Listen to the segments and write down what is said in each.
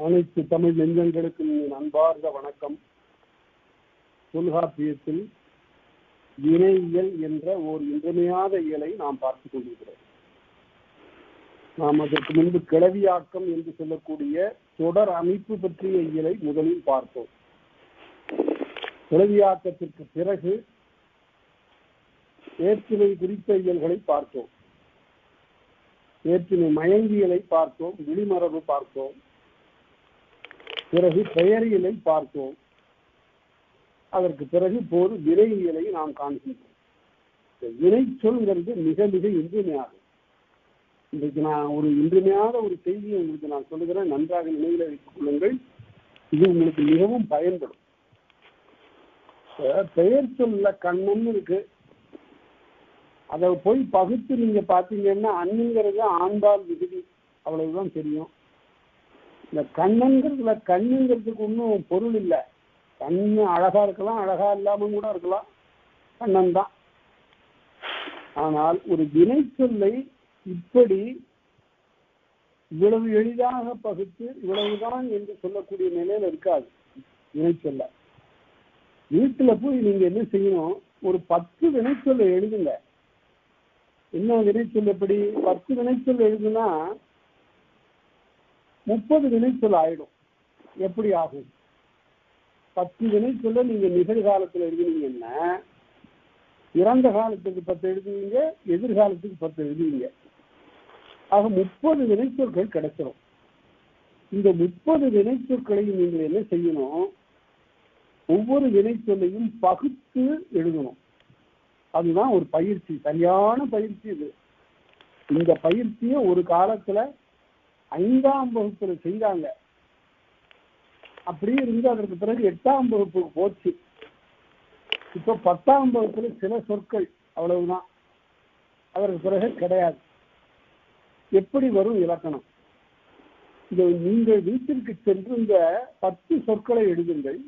அனைத்து தமிழ் நெஞ்சங்களுக்கும் அன்பார்ந்த வணக்கம். தொல்காப்பியத்தில் வினையியல் என்ற ஒரு இன்றியமையாத இயலை நாம் பார்த்துக் கொண்டிருக்கிறோம். நாம் அதற்கு முன்பு கிளவியாக்கம் என்று சொல்லக்கூடிய தொடர் அமைப்பு பற்றிய இயலை முதலில் பார்த்தோம். கிளவியாக்கத்திற்கு பிறகு வேற்றுமை குறித்த இயல்களை பார்த்தோம். வேற்றுமை மயங்கியலை பார்த்தோம், விழிமரபு பார்த்தோம், பிறகு பெயரியலை பார்த்தோம். அதற்கு பிறகு இப்போது வினையியலை நாம் காண்கின்றோம். வினை சொல்கிறது மிக மிக இன்றியமையாகும். இன்றைக்கு நான் ஒரு இன்றியமையாத ஒரு செய்தியை உங்களுக்கு நான் சொல்லுகிறேன், நன்றாக நினைவில் வைத்துக் கொள்ளுங்கள். இது உங்களுக்கு மிகவும் பயன்படும். பெயர் சொல்ல கண்ணன் இருக்கு, அதை போய் பகுத்து நீங்க பாத்தீங்கன்னா அண்ணுங்கிறது ஆண்பால் விகுதி, அவ்வளவுதான் தெரியும். இந்த கண்ணன்கிறதுல கண்ணுங்கிறதுக்கு ஒன்றும் பொருள் இல்லை. கண்ணு அழகா இருக்கலாம், அழகா இல்லாம கூட இருக்கலாம், கண்ணன் தான். ஆனால் ஒரு வினை சொல்லை இப்படி இவ்வளவு எளிதாக பகுத்து இவ்வளவுதான் என்று சொல்லக்கூடிய நிலையில இருக்காது. வினை சொல்ல வீட்டுல போய் நீங்க என்ன செய்யணும், ஒரு 10 வினைச்சொல்லை எழுதுங்க. என்ன வினைச்சொல்? எப்படி 10 வினைச்சொல் எழுதுனா 30 வினைச்சொல் ஆயிடும். எப்படி ஆகும்? 10 வினைச்சொல்ல நீங்க நிகழ்காலத்தில் எழுதுனீங்கன்னா இறந்த காலத்துக்கு 10 எழுதுவீங்க, எதிர்காலத்துக்கு 10 எழுதுவீங்க. ஆக 30 வினைச்சொற்கள் கிடைச்சிடும். இந்த 30 வினைச்சொற்களையும் நீங்கள் என்ன செய்யணும், ஒவ்வொரு வினைச்சொல்லையும் பகுத்து எழுதணும். அதுதான் ஒரு பயிற்சி, சரியான பயிற்சி இது. இந்த பயிற்சியை ஒரு காலத்துல 5ஆம் வகுப்புல செய்தாங்க. அப்படியே இருந்து அதற்கு பிறகு 8ஆம் வகுப்புக்கு போச்சு. இப்ப 10ஆம் வகுப்புல சில சொற்கள், அவ்வளவுதான். அதற்கு பிறகு கிடையாது. எப்படி வரும் இலக்கணம்? இது நீங்கள் வீட்டிற்கு சென்று இந்த 10 சொற்களை எழுதுங்கள்.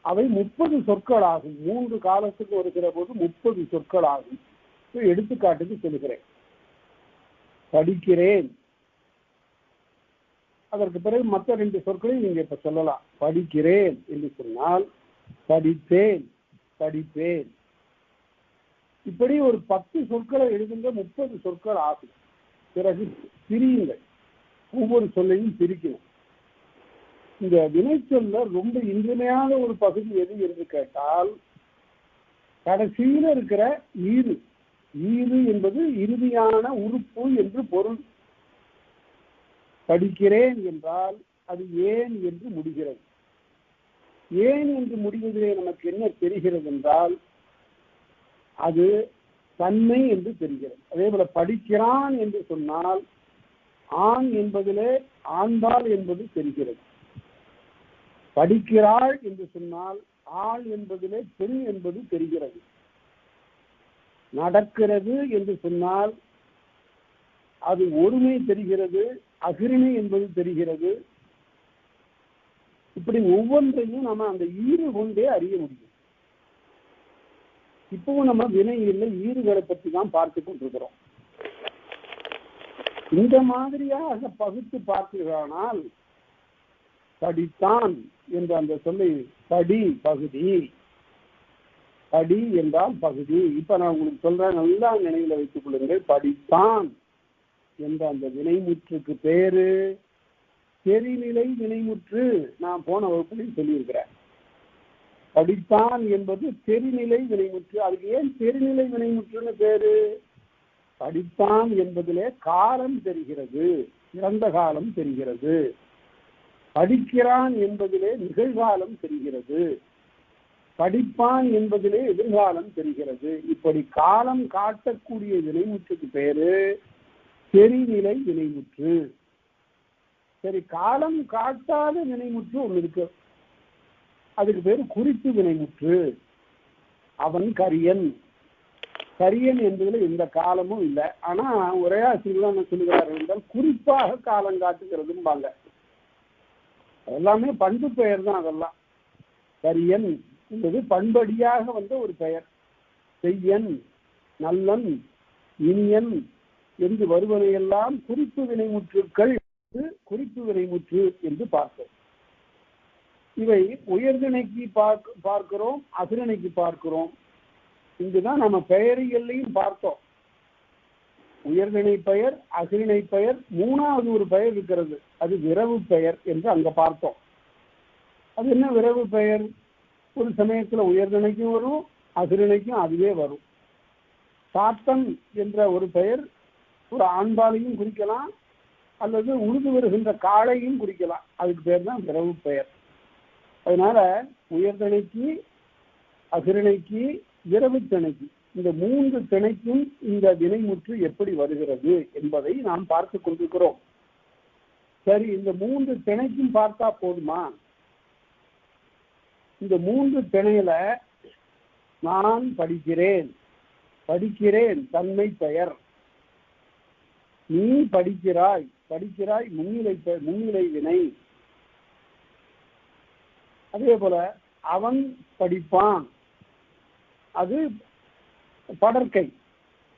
அவை 30 சொற்கள் ஆகும். 3 காலத்துக்கு வருகிற போது 30 சொற்கள் ஆகும். எடுத்துக்காட்டுக்கு சொல்கிறேன். படிக்கிறேன். அதற்கு பிறகு மற்ற 2 சொற்களை நீங்க இப்ப சொல்லலாம். படிக்கிறேன் என்று சொன்னால் படித்தேன், படிப்பேன். இப்படி ஒரு 10 சொற்களை எழுதுங்க, 30 சொற்கள் ஆகும். பிறகு பிரியுங்கள், ஒவ்வொரு சொல்லையும் பிரிக்கணும். இந்த வினை சொல்ல ரொம்ப இன்றியமையாத ஒரு பகுதி எது என்று கேட்டால் கடைசியில இருக்கிற ஈறு. ஈறு என்பது இறுதியான உறுப்பு என்று பொருள். படிக்கிறேன் என்றால் அது ஏன் என்று முடிகிறது. ஏன் என்று முடிவதிலே நமக்கு என்ன தெரிகிறது என்றால் அது தன்மை என்று தெரிகிறது. அதே போல படிக்கிறான் என்று சொன்னால் ஆண் என்பதிலே ஆண்பால் என்பது தெரிகிறது. படிக்கிறாள் என்று சொன்னால் ஆள் என்பதிலே பெண் என்பது தெரிகிறது. நடக்கிறது என்று சொன்னால் அது ஒருமை தெரிகிறது, அகிரிணை என்பது தெரிகிறது. இப்படி ஒவ்வொன்றையும் நம்ம அந்த ஈறு கொண்டே அறிய முடியும். இப்பவும் நம்ம வினையில்லை ஈறுகளை பற்றி தான் பார்த்து கொண்டிருக்கிறோம். இந்த மாதிரியாக பகுத்து பார்த்தீர்களானால் படித்தான் என்ற அந்த சொல்லை, படி பகுதி, படி என்றால் பகுதி. இப்ப நான் உங்களுக்கு சொல்றேன், நல்லா நினைவில் வைத்துக் கொள்ளுங்கள். படித்தான் என்ற அந்த வினைமுற்றுக்கு பேரு தெரிநிலை வினைமுற்று. நான் போன வகுப்பில் சொல்லியிருக்கிறேன். படித்தான் என்பது தெரிநிலை வினைமுற்று. அதுக்கு ஏன் தெரிநிலை வினைமுற்றுன்னு பேரு? படித்தான் என்பதிலே காலம் தெரிகிறது, இறந்த காலம் தெரிகிறது. படிக்கிறான் என்பதிலே நிகழ்காலம் தெரிகிறது, படிப்பான் என்பதிலே எதிர்காலம் தெரிகிறது. இப்படி காலம் காட்டக்கூடிய வினைமுற்றுக்கு பேரு தெரிநிலை வினைமுற்று. சரி, காலம் காட்டாத வினைமுற்று ஒன்று இருக்கு, அதுக்கு பேரு குறிப்பு வினைமுற்று. அவன் கரியன். கரியன் என்பதுல எந்த காலமும் இல்லை. ஆனா உரையாசிரியர் என்ன சொல்லுகிறார்கள் என்றால் குறிப்பாக காலம் காட்டுகிறதும்பாங்க. எல்லாமே பண்பு பெயர் தான். அதெல்லாம் கரியன் என்பது பண்படியாக வந்த ஒரு பெயர். செய்யன், நல்லன், இனியன் என்று வருவதையெல்லாம் குறிப்பு வினைமுற்றுக்கள் குறிப்பு வினைமுற்று என்று பார்த்தோம். இவை உயர்திணைக்கு பார்க்கிறோம், அகிரிணைக்கு பார்க்கிறோம். இங்குதான் நம்ம பெயரியல்லையும் பார்த்தோம். உயர்திணை பெயர், அகிரிணை பெயர், மூணாவது ஒரு பெயர் இருக்கிறது, அது விரவு பெயர் என்று அங்க பார்த்தோம். அது என்ன விரவு பெயர்? ஒரு சமயத்துல உயர்திணைக்கும் வரும், அகிரிணைக்கும் அதுவே வரும். சாத்தன் என்ற ஒரு பெயர் ஒரு ஆண்பாலையும் குறிக்கலாம், அல்லது உழுது வருகின்ற காளையும் குறிக்கலாம். அதுக்கு பேர் தான் விரவு பெயர். அதனால உயர்திணைக்கு, அகிரிணைக்கு, விரவு திணைக்கு, இந்த மூன்று திணைக்கும் இந்த வினைமுற்று எப்படி வருகிறது என்பதை நாம் பார்த்து கொண்டிருக்கிறோம். சரி, இந்த மூன்று திணைக்கும் பார்த்தா போதுமா? இந்த மூன்று திணையில நான் படிக்கிறேன், படிக்கிறேன் தன்மை பெயர். நீ படிக்கிறாய், படிக்கிறாய் முன்னிலை வினை. அதே போல அவன் படிப்பான், அது படற்கை.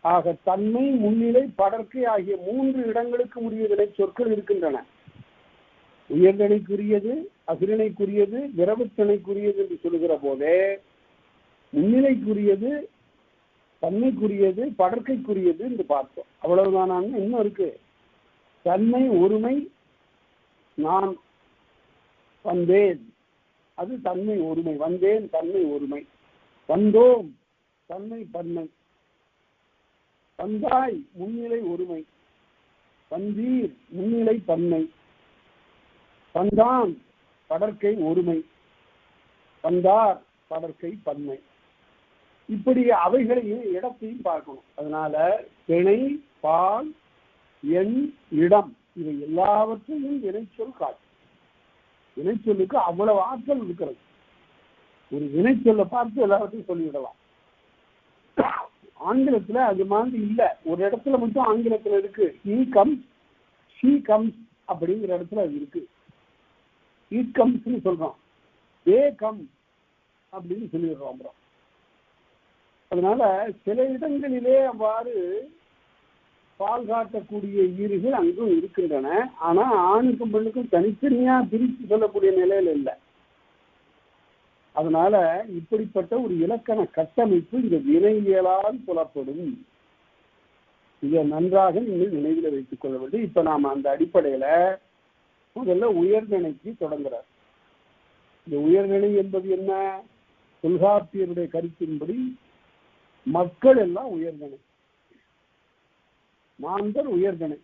ஆக தன்மை, முன்னிலை, படற்கை ஆகிய மூன்று இடங்களுக்கு உரிய வினை சொற்கள் இருக்கின்றன. உயர்திணைக்குரியது, அகிரிணைக்குரியது, விரவுத்திணைக்குரியது என்று சொல்லுகிற போதே முன்னிலைக்குரியது, தன்மைக்குரியது, படற்கைக்குரியது என்று பார்த்தோம். அவ்வளவுதான? இன்னும் இருக்கு. தன்மை ஒருமை, நான் வந்தேன், அது தன்மை ஒருமை. வந்தேன் தன்மை ஒருமை. வந்தோம் தன்மை பன்மை. வந்தாய் முன்னிலை ஒருமை. வந்தீர் முன்னிலை பன்மை. வந்தான் படற்கை ஒருமை. வந்தார் படற்கை பன்மை. இப்படி அவைகளையும் இடத்தையும் பார்க்கணும். அதனால திணை, பால், எண், இடம் இவை எல்லாவற்றையும் வினைச்சொல் காட்டும். வினைச்சொல்லுக்கு அவ்வளவு ஆற்றல் இருக்கிறது. ஒரு வினைச்சொல்லை பார்த்து எல்லாவற்றையும் சொல்லிவிடலாம். ஆங்கிலத்துல அது மாதிரி இல்ல. ஒரு இடத்துல மட்டும் ஆங்கிலத்துல இருக்கு, he comes, she comes அப்படிங்கிற இடத்துல அது இருக்கு. it comes சொல்றோம், they come அப்படின்னு சொல்லிடுறோம். அப்புறம் அதனால சில இடங்களிலே அவ்வாறு பால் காட்டக்கூடிய ஈறுகள் அங்கும் இருக்கின்றன. ஆனா ஆணுக்கும் பெண்ணுக்கும் தனித்தனியா பிரித்து சொல்லக்கூடிய நிலையில இல்லை. அதனால இப்படிப்பட்ட ஒரு இலக்கண கட்டமைப்பு இந்த வினையியலால் புலப்படும். இதை நன்றாக நீங்கள் நினைவில் வைத்துக் கொள்ள வேண்டும். இப்ப நாம அந்த அடிப்படையில முதல்ல உயர்திணைக்கு தொடங்குறார். இந்த உயர்திணை என்பது என்ன? தொல்காப்பியருடைய கருத்தின்படி மக்கள் எல்லாம் உயர்திணை, மாந்தர் உயர்திணை,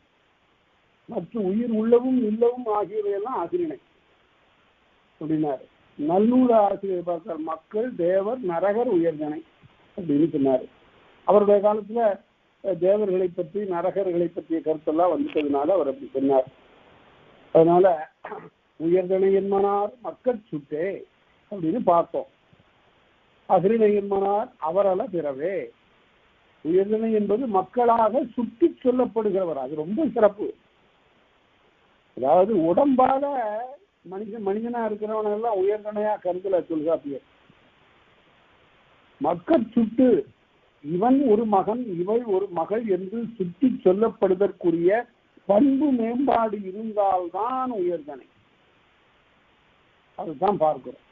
மற்றும் உயிர் உள்ளவும் இல்லவும் ஆகியவையெல்லாம் அகிரிணை அப்படின்னாரு. நல்லூர் ஆசிரியர் பார்த்தார், மக்கள், தேவர், நரகர் உயர்திணை அப்படின்னு சொன்னாரு. அவருடைய காலத்துல தேவர்களை பற்றி, நரகர்களை பற்றிய கருத்தெல்லாம் வந்துட்டதுனால அவர் அப்படி சொன்னார். அதனால உயர்திணை என்மனார் மக்கள் சுட்டே அப்படின்னு பார்த்தோம். அகிரிணை என்மனார் அவரல பிறவே. உயர்திணை என்பது மக்களாக சுட்டி சொல்லப்படுகிறவர். அது ரொம்ப சிறப்பு. அதாவது உடம்பால மனிதனா இருக்கிறவன எல்லாம் உயர்திணையா கருதல தொல்காப்பியர். மக்கள் சுட்டு, இவன் ஒரு மகன், இவள் ஒரு மகள் என்று சுட்டி சொல்லப்படுவதற்குரிய பண்பு மேம்பாடு இருந்தால்தான் உயர்திணை. அதுதான் பார்க்கிறோம்.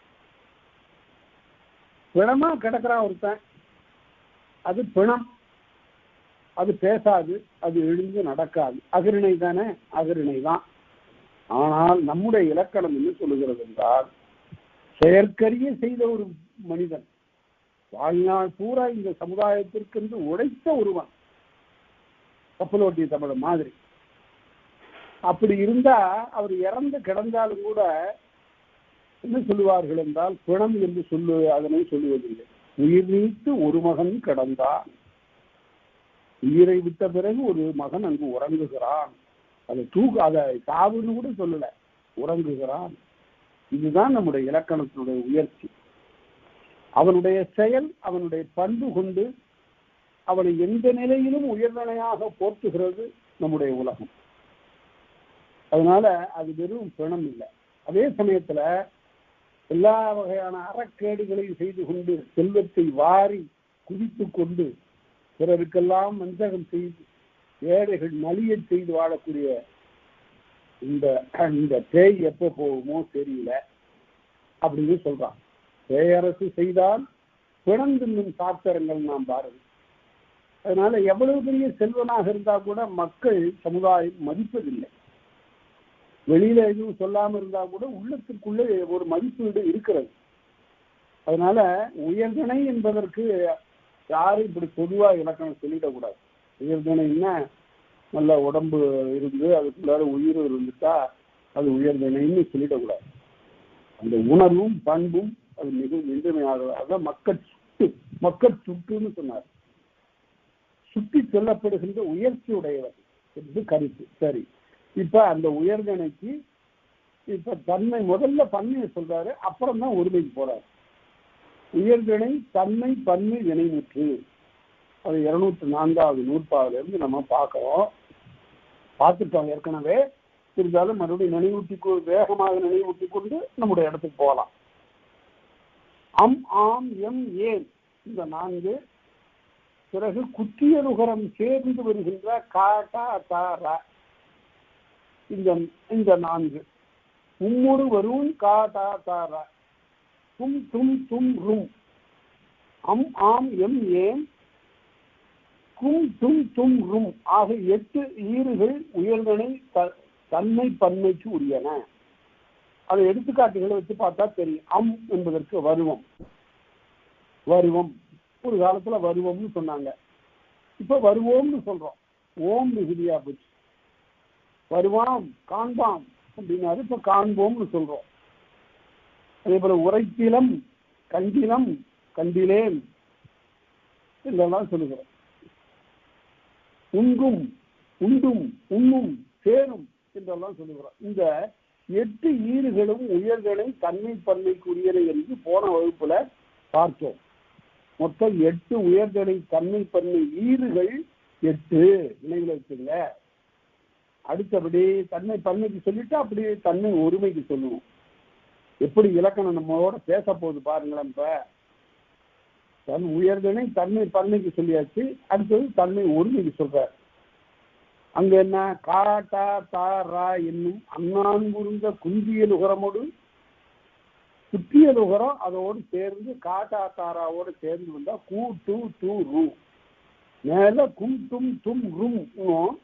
பிணமா கிடக்கிறான் ஒருத்தன், அது பிணம், அது பேசாது, அது எழுந்து நடக்காது. அகிரிணை தானே, அகிரிணை தான். ஆனால் நம்முடைய இலக்கணம் என்ன சொல்லுகிறது என்றால், செயற்கரிய செய்த ஒரு மனிதன், வாழ்நாள் பூரா இந்த சமுதாயத்திற்கென்று உழைத்த ஒருவன், கப்பலோட்டிய தமிழ் மாதிரி. அப்படி இருந்தா அவர் இறந்து கிடந்தாலும் கூட என்ன சொல்லுவார்கள் என்றால், பிணம் என்று அதனை சொல்லுவதில்லை. உயிர் நீத்து ஒரு மகன் கிடந்தான், உயிரை விட்ட பிறகு ஒரு மகன் அங்கு உறங்குகிறான். அதை சாவுன்னு கூட சொல்லல, உறங்குகிறான். இதுதான் நம்முடைய இலக்கணத்தினுடைய உயர்ச்சி. அவனுடைய செயல், அவனுடைய பண்பு கொண்டு அவனை எந்த நிலையிலும் உயர்நிலையாக போற்றுகிறது நம்முடைய உலகம். அதனால அது வெறும் பிணம் இல்லை. அதே சமயத்துல எல்லா வகையான அறக்கேடுகளையும் செய்து கொண்டு, செல்வத்தை வாரி குவித்து கொண்டு, பிறருக்கெல்லாம் வஞ்சகம் செய்து, ஏழைகள் நலிய செய்து வாழக்கூடிய இந்த இந்த பேய் எப்போ போகுமோ தெரியல அப்படின்னு சொல்றான். பேயரசு செய்தால் பிறந்தின்னும் சாத்திரங்கள் நாம் பாருங்க. அதனால எவ்வளவு பெரிய செல்வனாக இருந்தா கூட மக்கள் சமுதாயம் மதிப்பதில்லை. வெளியில எதுவும் சொல்லாம இருந்தா கூட உள்ளத்திற்குள்ளே ஒரு மதிப்பீடு இருக்கிறது. அதனால உயர்திணை என்பதற்கு யாரும் இப்படி பொதுவா இலக்கணம் சொல்லிடக்கூடாது. உயர்திணைன்னா நல்ல உடம்பு இருந்து அதுக்குள்ளார உயிர் இருந்துட்டா அது உயர்திணைன்னு சொல்லிடக்கூடாது. அந்த உணர்வும் பண்பும் அது மிகவும் இன்றியமையாதது. அதான் மக்கள் சுட்டுன்னு சொன்னார். சுட்டி சொல்லப்படுகின்ற உயர்ச்சி உடையவர் என்று கருத்து. சரி, இப்ப அந்த உயர்திணைக்கு இப்ப தன்மை முதல்ல பன்மையை சொல்றாரு, அப்புறம் தான் ஒருமைக்கு போறாரு. உயர்திணை தன்மை பன்மை வினைமுற்று. அது 204வது நூற்பாவில இருந்து நம்ம பார்த்துட்டோம் ஏற்கனவே. இருந்தாலும் மறுபடியும் வேகமாக நினைவூட்டி கொண்டு நம்முடைய இடத்துக்கு போகலாம். அம் ஆம் எம் ஏன் இந்த 4. பிறகு குத்தியலுகரம் சேர்ந்து வருகின்ற காட்டா தாரா இந்த 4. உம்முடு வரும் காட்டா தாரா தும் தும் தும் ரும். அம் ஆம் எம் ஏன் கும் தும் தும் ரும் ஆக 8 ஈறுகள் உயர்தனை தன்மை பன்மைக்கு உரியன. அதை எடுத்துக்காட்டுகளை வச்சு பார்த்தா தெரியும். அம் என்பதற்கு வருவம். ஒரு காலத்துல வருவம்னு சொன்னாங்க, இப்ப வருவோம்னு சொல்றோம். ஓம் மிகுதியா போச்சு. வருவாம் காண்பாம் அப்படின்னாரு, இப்ப காண்போம்னு சொல்றோம். அதே போல உரைத்திலம் கண்டிலம் கண்டிலேன் இதெல்லாம் சொல்லுகிறோம். உண்கும் உண்டும் உண்ணும் சேரும் என்றெல்லாம் சொல்லுகிறோம். இந்த 8 ஈறுகளும் உயர்தனை தன்மை பன்மைக்குரியவை என்று போன வகுப்புல பார்த்தோம். மொத்தம் 8 உயர்தனை தன்மை பன்மை ஈறுகள் 8 நினைவில் வச்சுங்க. அடுத்தபடி தன்மை பன்மைக்கு சொல்லிட்டு அப்படி தன்மை ஒருமைக்கு சொல்லுவோம். எப்படி இலக்கணம் நம்மளோட பேச போகுது பாருங்களேன். இப்ப உயர்தனை தன்மை பன்மைக்கு சொல்லியாச்சு, அடுத்தது தன்மை ஒருமைக்கு சொல்றாரு. அங்க என்ன காட்டா தாரா என்னும் அண்ணான்குருந்த குந்தியல் உகரமோடு குத்தியல் உகரம் அதோடு சேர்ந்து காட்டா தாராவோடு சேர்ந்து வந்தா கூ டூ டூ ரூ. மேல கும் தும் தும் ரும்,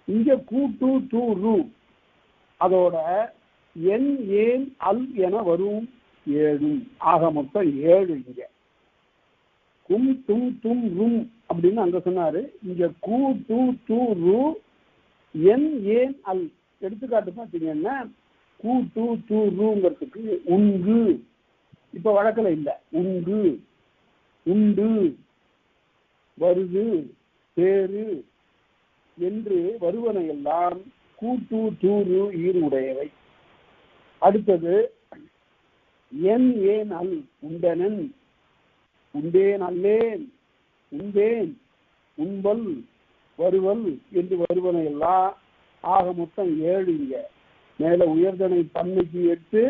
இங்க கூ டூ டூ ரூ. அதோட என் ஏன் அல் என வரும் 7. ஆக மொத்தம் 7. இங்க கும் தும் தும் ரும் அப்படின்னு அங்க சொன்னாரு. இங்க கூ டூ டூ ரூ என் ஏன் அல். எடுத்துக்காட்டு பார்த்தீங்கன்னா கூ டூ டூ ரூங்கிறதுக்கு உங்கு, இப்ப வழக்கில் இல்லை. உங்கு உண்டு வருது சேரு என்று வருவன எல்லாம் கூ டூ டூ ரூ ஈறு உடையவை. அடுத்தது என் ஏன் அல் உண்டனன் உண்டேன் அல்லேன் உண்டேன் உண்பல் வருவல் என்று வருவன எல்லாம் ஆக மொத்தம் 7. இங்க மேல உயர்தனை பன்மைக்கு 8,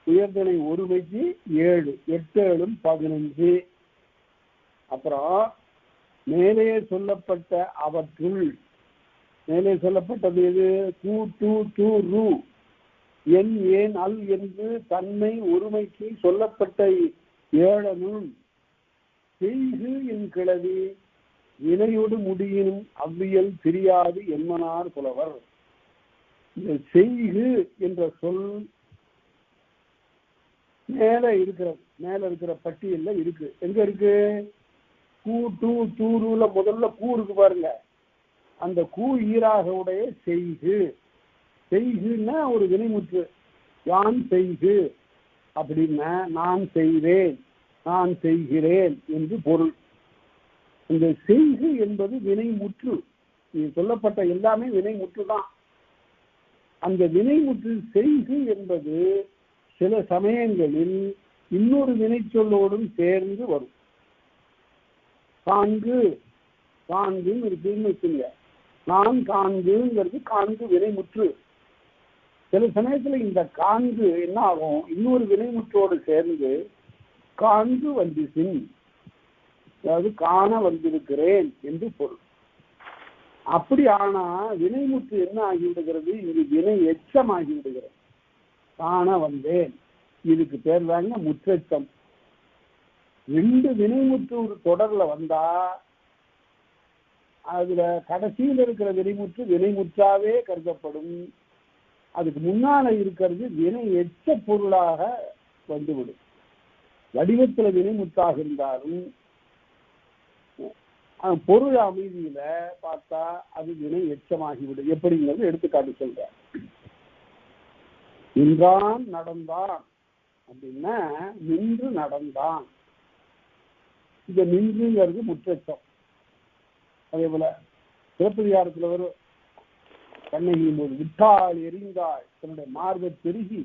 உயர்தனை ஒருமைக்கு 7. 8 7 15. அப்புறம் மேலே சொல்லப்பட்ட அவற்றுள் மேலே சொல்லப்பட்டது எது? கூ டூ டூ ரூ என் ஏன் அல் என்று தன்மை ஒருமைக்கு சொல்லப்பட்ட 7 செய்கு என் கிளவி வினையோடு முடியினும் அவ்வியல் பிரியாது என்மனார் புலவர். இந்த செய்கு என்ற சொல் மேல இருக்கிற பட்டியல்ல இருக்கு. எங்க இருக்கு? கூ டூ டூருல முதல்ல கூ இருக்கு பாருங்க. அந்த கூ ஈராக உடைய செய்கு. செய்குன்னா ஒரு வினைமுற்று. யான் செய்கு அப்படின்னா நான் செய்வேன் நான் செய்கிறேன் என்று பொருள். இந்த செய்கு என்பது வினைமுற்று. இது சொல்லப்பட்ட எல்லாமே வினைமுற்று தான். அந்த வினைமுற்று செய்கு என்பது சில சமயங்களில் இன்னொரு வினைச்சொல்லோடும் சேர்ந்து வரும். காண்கு காண்குன்னு இருக்குன்னு வச்சுங்க. நான் காண்குங்கிறது காண்கு வினைமுற்று. சில சமயத்துல இந்த காண்கு என்ன ஆகும்? இன்னொரு வினைமுற்றோடு சேர்ந்து காண்கு வந்திசின், அதாவது காண வந்திருக்கிறேன் என்று பொருள். அப்படி ஆனா வினைமுற்று என்ன ஆகிவிடுகிறது? இங்கு வினை எச்சம் ஆகிவிடுகிறது. காண வந்தேன், இதுக்கு பேர் தாங்க முற்றெச்சம். 2 வினைமுற்று ஒரு தொடர்ல வந்தா அதுல கடைசியில் இருக்கிற வினைமுற்று வினைமுற்றாவே கருதப்படும். அதுக்கு முன்னால இருக்கிறது வினை எச்ச பொருளாக வந்துவிடும். வடிவத்துல வினைமுற்றாக இருந்தாலும் பொருள் அமைதியில பார்த்தா அது வினை எச்சமாகிவிடும். எப்படிங்கிறது எடுத்துக்காட்டு சொல்றேன். நின்றான் நடந்தான் அப்படின்னா நின்று நடந்தான். இந்த நின்றுங்கிறது முற்றெச்சம். அதே போல சிறப்பதிகாரத்துல வரும் கண்ணகியும் போது விட்டாள் எரிந்தாள், தன்னுடைய மார்பை பெருகி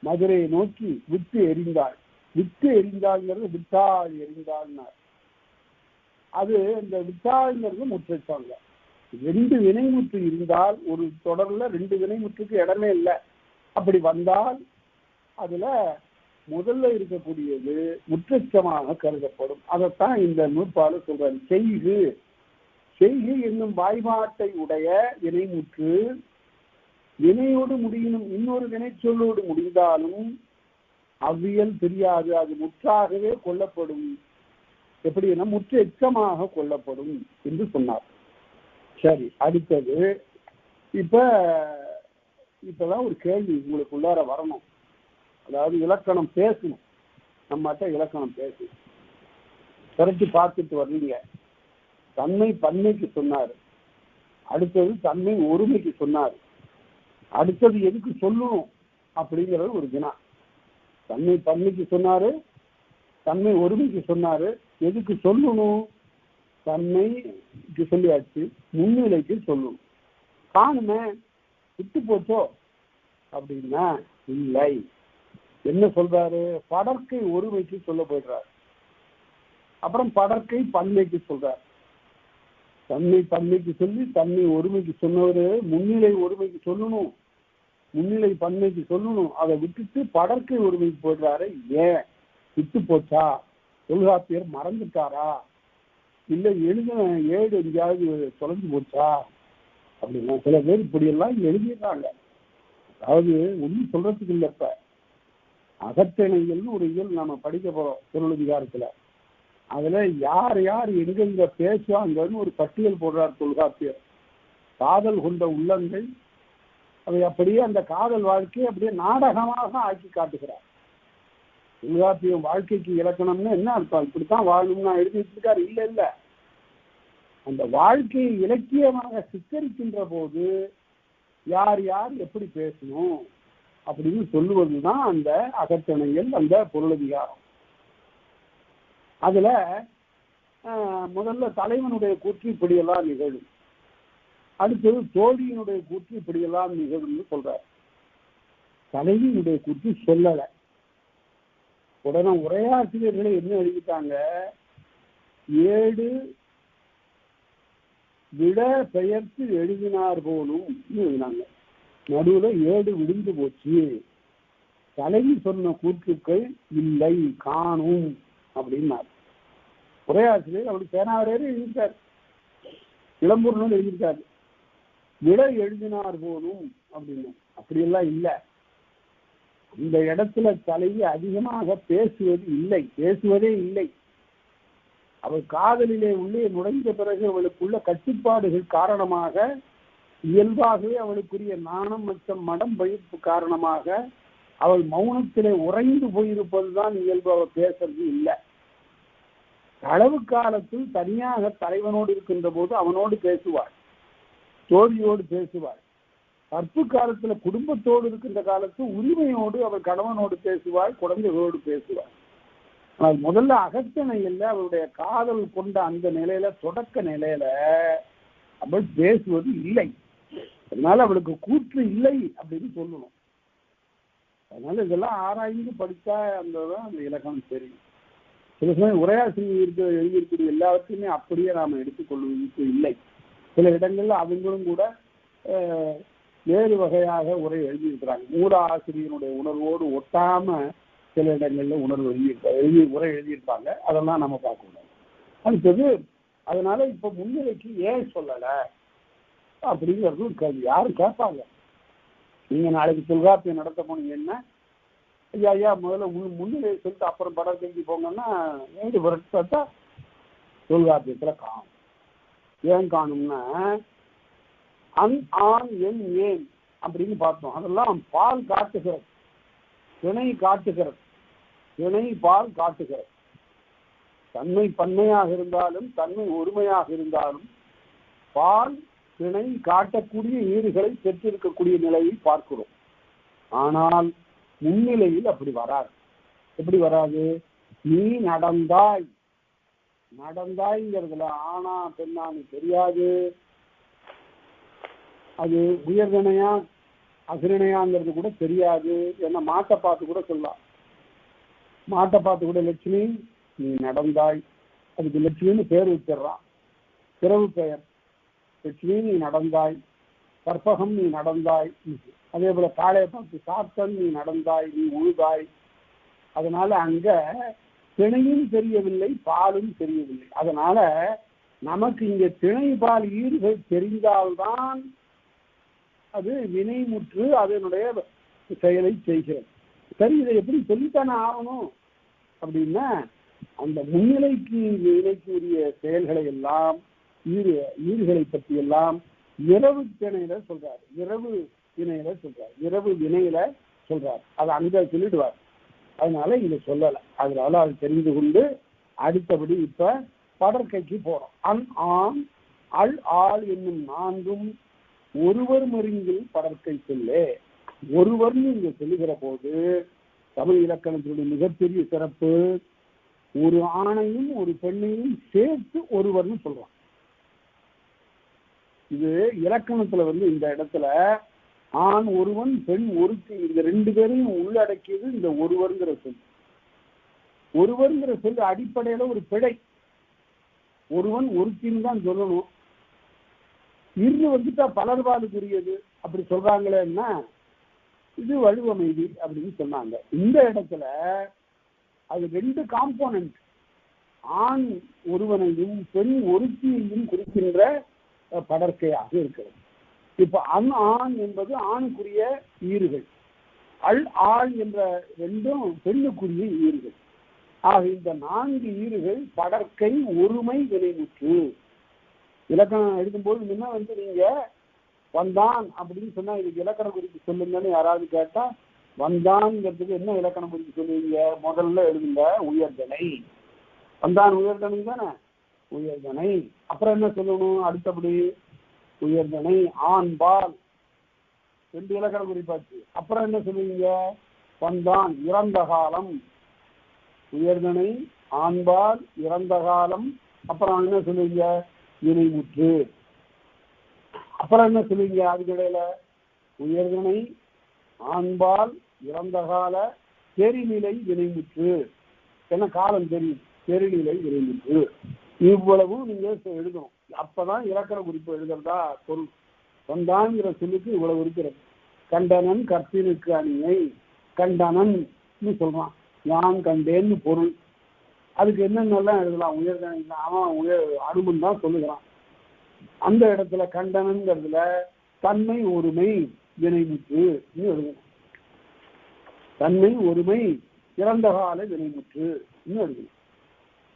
மதுரையை நோக்கி விட்டு எரிந்தாள். விட்டு எரிந்தாள்ங்கிறது விட்டாள் எரிந்தாள்னார். அது இந்த விட்டாள்ங்கிறது முற்றெச்சம். 2 வினைமுற்று இருந்தால் ஒரு தொடர்ல 2 வினைமுற்றுக்கு இடமே இல்லை. அப்படி வந்தால் அதுல முதல்ல இருக்கக்கூடியது முற்றெச்சமாக கருதப்படும். அதைத்தான் இந்த நூற்பாடு சொல்றாரு. செய்கு செய்கு என்னும் வாய்பாட்டை உடைய வினைமுற்று வினையோடு முடியணும், இன்னொரு வினைச்சொல்லோடு முடிந்தாலும் அவ்வியல் தெரியாது, அது முற்றாகவே கொள்ளப்படும். எப்படின்னா முற்று எச்சமாக கொள்ளப்படும் என்று சொன்னார். சரி, அடுத்தது இப்பதான் ஒரு கேள்வி உங்களுக்குள்ளார வரணும். அதாவது இலக்கணம் பேசணும், நம்மகிட்ட இலக்கணம் பேசணும். திரட்டி பார்த்துட்டு வர்றீங்க. தன்மை பன்மைக்கு சொன்னாரு, அடுத்தது தன்மை ஒருமைக்கு சொன்னாரு, அடுத்தது எதுக்கு சொல்லணும் அப்படிங்கிறது ஒரு வினா. தன்மை பன்மைக்கு சொன்னாரு, தன்மை ஒருமைக்கு சொன்னாரு, எதுக்கு சொல்லணும்? தன்மைக்கு சொல்லியாச்சு, முன்னிலைக்கு சொல்லணும். காணுமே விட்டு போச்சோ அப்படின்னா இல்லை. என்ன சொல்றாரு? படற்கை ஒருமைக்கு சொல்ல போயிடுறாரு. அப்புறம் படற்கை பன்மைக்கு சொல்றார். தன்மை பன்மைக்கு சொல்லி தன்மை ஒருமைக்கு சொன்னவரு முன்னிலை ஒருமைக்கு சொல்லணும், முன்னிலை பன்மைக்கு சொல்லணும். அதை விட்டுட்டு படற்கை ஒருமைக்கு போயிடுறாரு. ஏன் விட்டு போச்சா? தொல்காப்பியர் மறந்துட்டாரா? இல்லை எழுதின ஏடு எங்கேயாவது தொலைஞ்சு போச்சா அப்படின்னா சில பேர் இப்படியெல்லாம் எழுதிடுறாங்க. அதாவது ஒன்றும் சொல்றதுக்கு இல்லை. இப்ப அகத்திணைகள்னு ஒரு இயல் நாம படிக்க போறோம் பொருளதிகாரத்துல. அதுல யார் யார் எங்கெங்க பேசுவாங்கன்னு ஒரு பட்டியல் போடுறார் தொல்காப்பியர். காதல் கொண்ட உள்ளங்கள் அதை அப்படியே அந்த காதல் வாழ்க்கையை அப்படியே நாடகமாக ஆக்கி காட்டுகிறார். தொல்காப்பியம் வாழ்க்கைக்கு இலக்கணம்னு என்ன அர்த்தம்? இப்படித்தான் வாழணும்னு எழுதிட்டு இருக்காரு. இல்ல இல்ல, அந்த வாழ்க்கையை இலக்கியமாக சித்தரிக்கின்ற போது யார் யார் எப்படி பேசணும் அப்படின்னு சொல்லுவதுதான் அந்த அகத்திணைகள், அந்த பொருளதிகாரம். அதுல முதல்ல தலைவனுடைய கூற்று இப்படியெல்லாம் நிகழும், அடுத்தது தோழியினுடைய கூற்று இப்படியெல்லாம் நிகழும்னு சொல்றார். தலைவியினுடைய கூற்று சொல்லலை. உடனே உரையாசிரியர்களை என்ன எழுதிட்டாங்க? ஏடு விட பெயர்த்து எழுதினார் போலும் எழுதினாங்க. நடுவுல ஏடு விழுந்து போச்சு, தலைவி சொன்ன கூற்றுக்கள் இல்லை காணும் அப்படின்னார். உரையாசிரியர் அப்படி பேனாவரேறு எழுதிட்டார், இளம்பூர்னு எழுதியிருக்காரு. விட எழுதினார் போலும் அப்படின்னு. அப்படியெல்லாம் இல்லை. இந்த இடத்துல தலைவி அதிகமாக பேசுவது இல்லை, பேசுவதே இல்லை. அவள் காதலிலே உள்ளே நுழைந்த பிறகு அவளுக்குள்ள கட்டுப்பாடுகள் காரணமாக, இயல்பாகவே அவளுக்குரிய நாணம் மற்றும் மடம் பயிர்ப்பு காரணமாக அவள் மௌனத்திலே உறைந்து போயிருப்பதுதான் இயல்பு. அவள் பேசுறது இல்லை. களவு காலத்தில் தனியாக தலைவனோடு இருக்கின்ற போது அவனோடு பேசுவாள், தோழியோடு பேசுவாள். கற்பு காலத்துல குடும்பத்தோடு இருக்கின்ற காலத்தில் உரிமையோடு அவள் கணவனோடு பேசுவாள், குழந்தைகளோடு பேசுவாள். ஆனால் முதல்ல அகத்திணையில் அவளுடைய காதல் கொண்ட அந்த நிலையில, தொடக்க நிலையில அவள் பேசுவது இல்லை. அதனால அவளுக்கு கூற்று இல்லை அப்படின்னு சொல்லணும். அதனால இதெல்லாம் ஆராய்ந்து படித்தா அந்த இலக்கணம் தெரியும். சில சமயம் உரையாசிரியர் எழுதியிருக்கிற எல்லாத்தையுமே அப்படியே நாம எடுத்துக்கொள்வதற்கு இல்லை. சில இடங்கள்ல அவங்களும் கூட வேறு வகையாக உரை எழுதியிருக்கிறாங்க. மூல ஆசிரியனுடைய உணர்வோடு ஒட்டாம சில இடங்கள்ல உரை எழுதியிருப்பாங்க. அதெல்லாம் நம்ம பார்க்கக்கூடாது. அடுத்தது, அதனால இப்ப முன்னிலைக்கு ஏன் சொல்லலை அப்படிங்கிறது ஒரு கேள்வி. யாரும் கேட்பாங்க. நீங்க நாளைக்கு தொல்காப்பியம் நடத்த போனீங்கன்னா ஐயா ஐயா முதல்ல முன்னிலை சொல்லிட்டு அப்புறம் படத்தைக்கு போங்கன்னா ஏழு பார்த்தா தொல்காப்பியத்துல காணும். ஏன் காணும்னா ஆண் எண் ஏன் அப்படின்னு பார்த்தோம். அதெல்லாம் பால் காட்டுகிறது, திணை காட்டுகிறது, திணை பால் காட்டுகிறது. தன்மை பன்மையாக இருந்தாலும் தன்மை ஒருமையாக இருந்தாலும் பால் திணை காட்டக்கூடிய ஈறுகளை பெற்றிருக்கக்கூடிய நிலையை பார்க்கிறோம். ஆனால் முன்னிலையில் அப்படி வராது. எப்படி வராது? நீ நடந்தாய், நடந்தாய்ங்கிறதுல ஆனா பெண்ணான்னு தெரியாது. அது உயர்திணையா அகிரிணையாங்கிறது கூட தெரியாது. ஏன்னா மாட்டை பார்த்து கூட சொல்லலாம். மாட்டை பார்த்து கூட லட்சுமி நீ நடந்தாய், அதுக்கு லட்சுமின்னு பேர் வச்சிடறான், பிறவு பெயர். லட்சுமி நீ நடந்தாய், கற்பகம் நீ நடந்தாய். அதே போல காளையை பார்த்து சாத்தன் நீ நடந்தாய், நீ உழுதாய். அதனால அங்க திணையும் தெரியவில்லை, பாலும் தெரியவில்லை. அதனால நமக்கு இங்க திணை பால் ஈடுகள் தெரிந்தால்தான் அது வினைமுற்று அதனுடைய செயலை செய்கிறது. சரி, இதை எப்படி சொல்லித்தானே ஆகணும் அப்படின்னா அந்த முன்னிலைக்கு வினைக்கு உரிய செயல்களை எல்லாம் ஈறுகளை பற்றி எல்லாம் இரவு திணையில சொல்றாரு, இரவு வினையில சொல்றாரு, இரவு வினையில சொல்றாரு. அதை அங்க சொல்லிடுவார். அதனால இங்க சொல்லலை. அதனால அது தெரிந்து கொண்டு அடுத்தபடி இப்ப படற்கைக்கு போறோம். ஆண் அள் ஆள் என்னும் நான்கும் ஒருவர் மருங்கில் படற்கை சொல்லே. ஒருவர்னு இங்க சொல்லுகிற போது தமிழ் இலக்கணத்தினுடைய மிகப்பெரிய சிறப்பு, ஒரு ஆணையும் ஒரு பெண்ணையும் சேர்த்து ஒருவர்னு சொல்றான். இது இலக்கணத்துல இந்த இடத்துல ஆண் ஒருவன் பெண் ஒருத்தி, இந்த ரெண்டு பேரையும் உள்ளடக்கியது இந்த ஒருவர்ங்கிற சொல். ஒருவர்ங்கிற சொல் அடிப்படையில ஒரு பிழை. ஒருவன் ஒருத்தின்னு தான் சொல்லணும். இரு வந்துட்டா பலர்பாலுக்குரியது அப்படி சொல்றாங்களேன்னா இது வலுவமைதி அப்படின்னு சொன்னாங்க. இந்த இடத்துல அது ரெண்டு காம்போனன்ட், ஆண் ஒருவனையும் பெண் ஒருத்தியையும் குறிக்கின்ற படற்கையாக இருக்கிறது. இப்ப ஆண் என்பது ஆணுக்குரிய ஈறுகள், அள் ஆள் என்ற ரெண்டும் பெண்ணுக்குரிய ஈறுகள். ஆக இந்த 4 ஈறுகள் படற்கை ஒருமை வினைமுற்று. இலக்கணம் எழுதும்போது முன்ன நீங்க வந்தான் அப்படின்னு சொன்னா இதுக்கு இலக்கண குறிப்பு சொல்லுங்கன்னு யாராவது கேட்டா வந்தான்ங்கிறதுக்கு என்ன இலக்கண குறிப்பு சொல்லுவீங்க? முதல்ல எழுதுங்க உயர்தனை. வந்தான் உயர்தனை தானே, உயர்தனை. அப்புறம் என்ன சொல்லணும்? அடுத்தபடி உயர்தனை ஆண்பால், 2 இலக்கண குறிப்பாச்சு. அப்புறம் என்ன சொல்லுவீங்க? வந்தான் இறந்த காலம். உயர்தனை ஆண்பால் இறந்த காலம். அப்புறம் என்ன சொல்லுவீங்க? வினைமுற்று. அப்புறம் என்ன சொல்லுவீங்க? அதுக்கிடையில உயர்தனை ஆண்பால் இறந்த கால தெரிநிலை வினைமுற்று. என்ன காலம் தெரியும், தெரிநிலை வினைமுற்று. இவ்வளவும் நீங்க எழுதணும். அப்பதான் இலக்கண குறிப்பு எழுதுறதா பொருள். வந்தான்ங்கிற சொல்லுக்கு இவ்வளவு இருக்கிறது. கண்டனன் கற்பினுக்கு அணியை கண்டனன் சொல்றான், நான் கண்டேன்னு பொருள். அதுக்கு என்னென்னலாம் எழுதலாம்? உயர்தனை அவன் அனுமன் தான் சொல்லுகிறான். அந்த இடத்துல கண்டனங்கிறதுல தன்மை ஒருமை வினைமுற்று எழுதணும். தன்மை ஒருமை இறந்த கால வினைமுற்று எழுதணும்.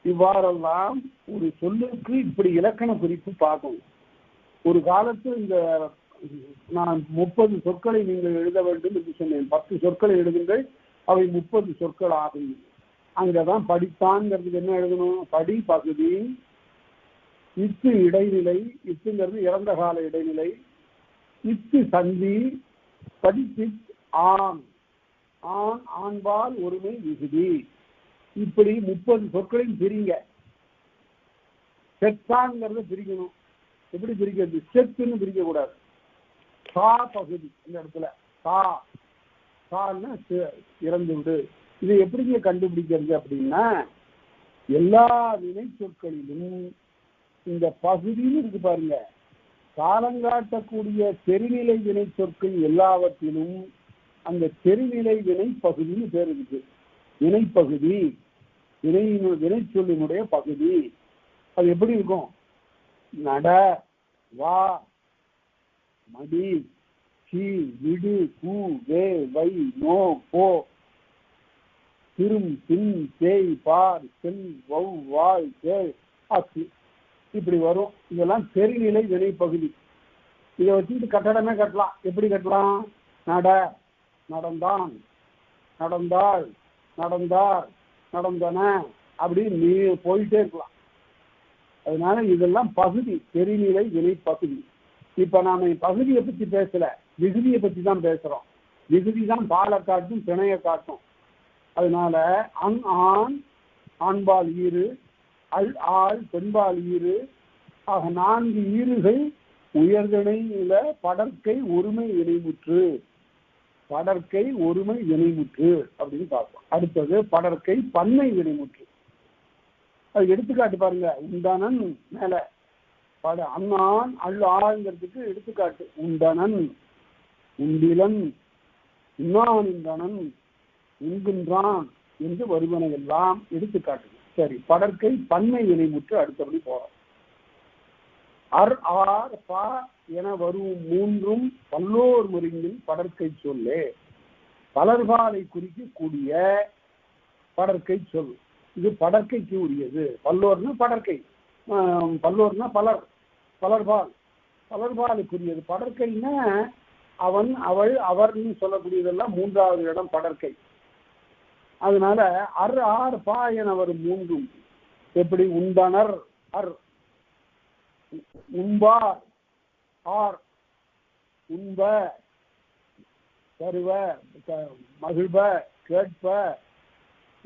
இவ்வாறெல்லாம் ஒரு சொல்லுக்கு இப்படி இலக்கண குறிப்பு பார்க்கணும். ஒரு காலத்தில் இந்த நான் 30 சொற்களை நீங்கள் எழுத வேண்டும் என்று சொன்னேன். 10 சொற்களை எழுதுங்கள், அவை 30 சொற்கள் ஆகும். அங்கதான் படித்தான்ங்கிறதுக்கு என்ன எழுதணும்? படி பகுதி, இத்து இடைநிலை, இத்துங்கிறது இறந்த கால இடைநிலை, இத்து சந்தி, படிப்பித் ஆண், ஆண் ஆண்பால் ஒருமை விகுதி. இப்படி 30 சொற்களையும் பிரிங்க. செத்தான்ங்கிறத பிரிக்கணும். எப்படி பிரிக்கிறது? செத்துன்னு பிரிக்க கூடாது. சா பகுதி இந்த இடத்துல சா, சான்னா இறந்து விடு. இதை எப்படிங்க கண்டுபிடிக்கிறது அப்படின்னா எல்லா வினை சொற்களிலும் இந்த பகுதின்னு இருக்கு பாருங்க, காலங்காட்டக்கூடிய தெரிநிலை வினை சொற்கள் எல்லாவற்றிலும் அந்த தெரிநிலை வினை பகுதின்னு பேர் இருக்கு. வினைப்பகுதி, வினை சொல்லினுடைய பகுதி. அது எப்படி இருக்கும்? நட, வா, மடி, சி, விடு, கூ, வே, வை, நோ, போ, திரும், பின், தேய், பார், செல், வௌ, வாழ், கேள், ஆச்சு, இப்படி வரும். இதெல்லாம் தெரிநிலை வினை பகுதி. இதை வச்சுக்கிட்டு கட்டடமே கட்டலாம். எப்படி கட்டலாம்? நட, நடந்தான், நடந்தாள், நடந்தார், நடந்தன, அப்படின்னு நீ போயிட்டே இருக்கலாம். அதனால இதெல்லாம் பகுதி, தெரிநிலை வினை பகுதி. இப்ப நாம பகுதியை பத்தி பேசல, விகுதியை பத்தி தான் பேசுறோம். விகுதி தான் பாலை காட்டும், பிணைய காட்டும். அதனால ஆண், ஆண்பால் ஈறு, ஆள், பெண்பால் ஈறு ஆக 4 ஈறுகள் உயர்திணையில படற்கை ஒருமை வினைமுற்று, படற்கை ஒருமை வினைமுற்று அப்படின்னு பார்ப்போம். அடுத்தது படற்கை பன்மை வினைமுற்று. அது எடுத்துக்காட்டு பாருங்க. உண்டனன் மேல அண்ணான் ஆழ்ங்கிறதுக்கு எடுத்துக்காட்டு. உண்டனன், உண்டிலன், உண்ணானின்றனன், உண்கின்றான் என்று வருவன எல்லாம் எடுத்துக்காட்டு. சரி, படற்கை பன்மை வினைமுற்று அடுத்தபடி போறோம். அர், ஆர், பா என வரும் 3ம் பல்லோர் முறையில் படற்கை சொல்லே. பலர்பாலை குறிக்கக்கூடிய படற்கை சொல். இது படற்கைக்கு உரியது. பல்லோர்னா படற்கை, பல்லோர்னா பலர், பலர்பால், பலர்பாலுக்குரியது. படற்கைன்னா அவன், அவள், அவர்னு சொல்லக்கூடியதெல்லாம் 3வது இடம் படற்கை. அதனால அர், ஆர், பா என வரும் 3ம் எப்படி? உண்டனர், அர், உண்பார், ஆர், உண்ப, தருவ, மகிழ்ப, கேட்ப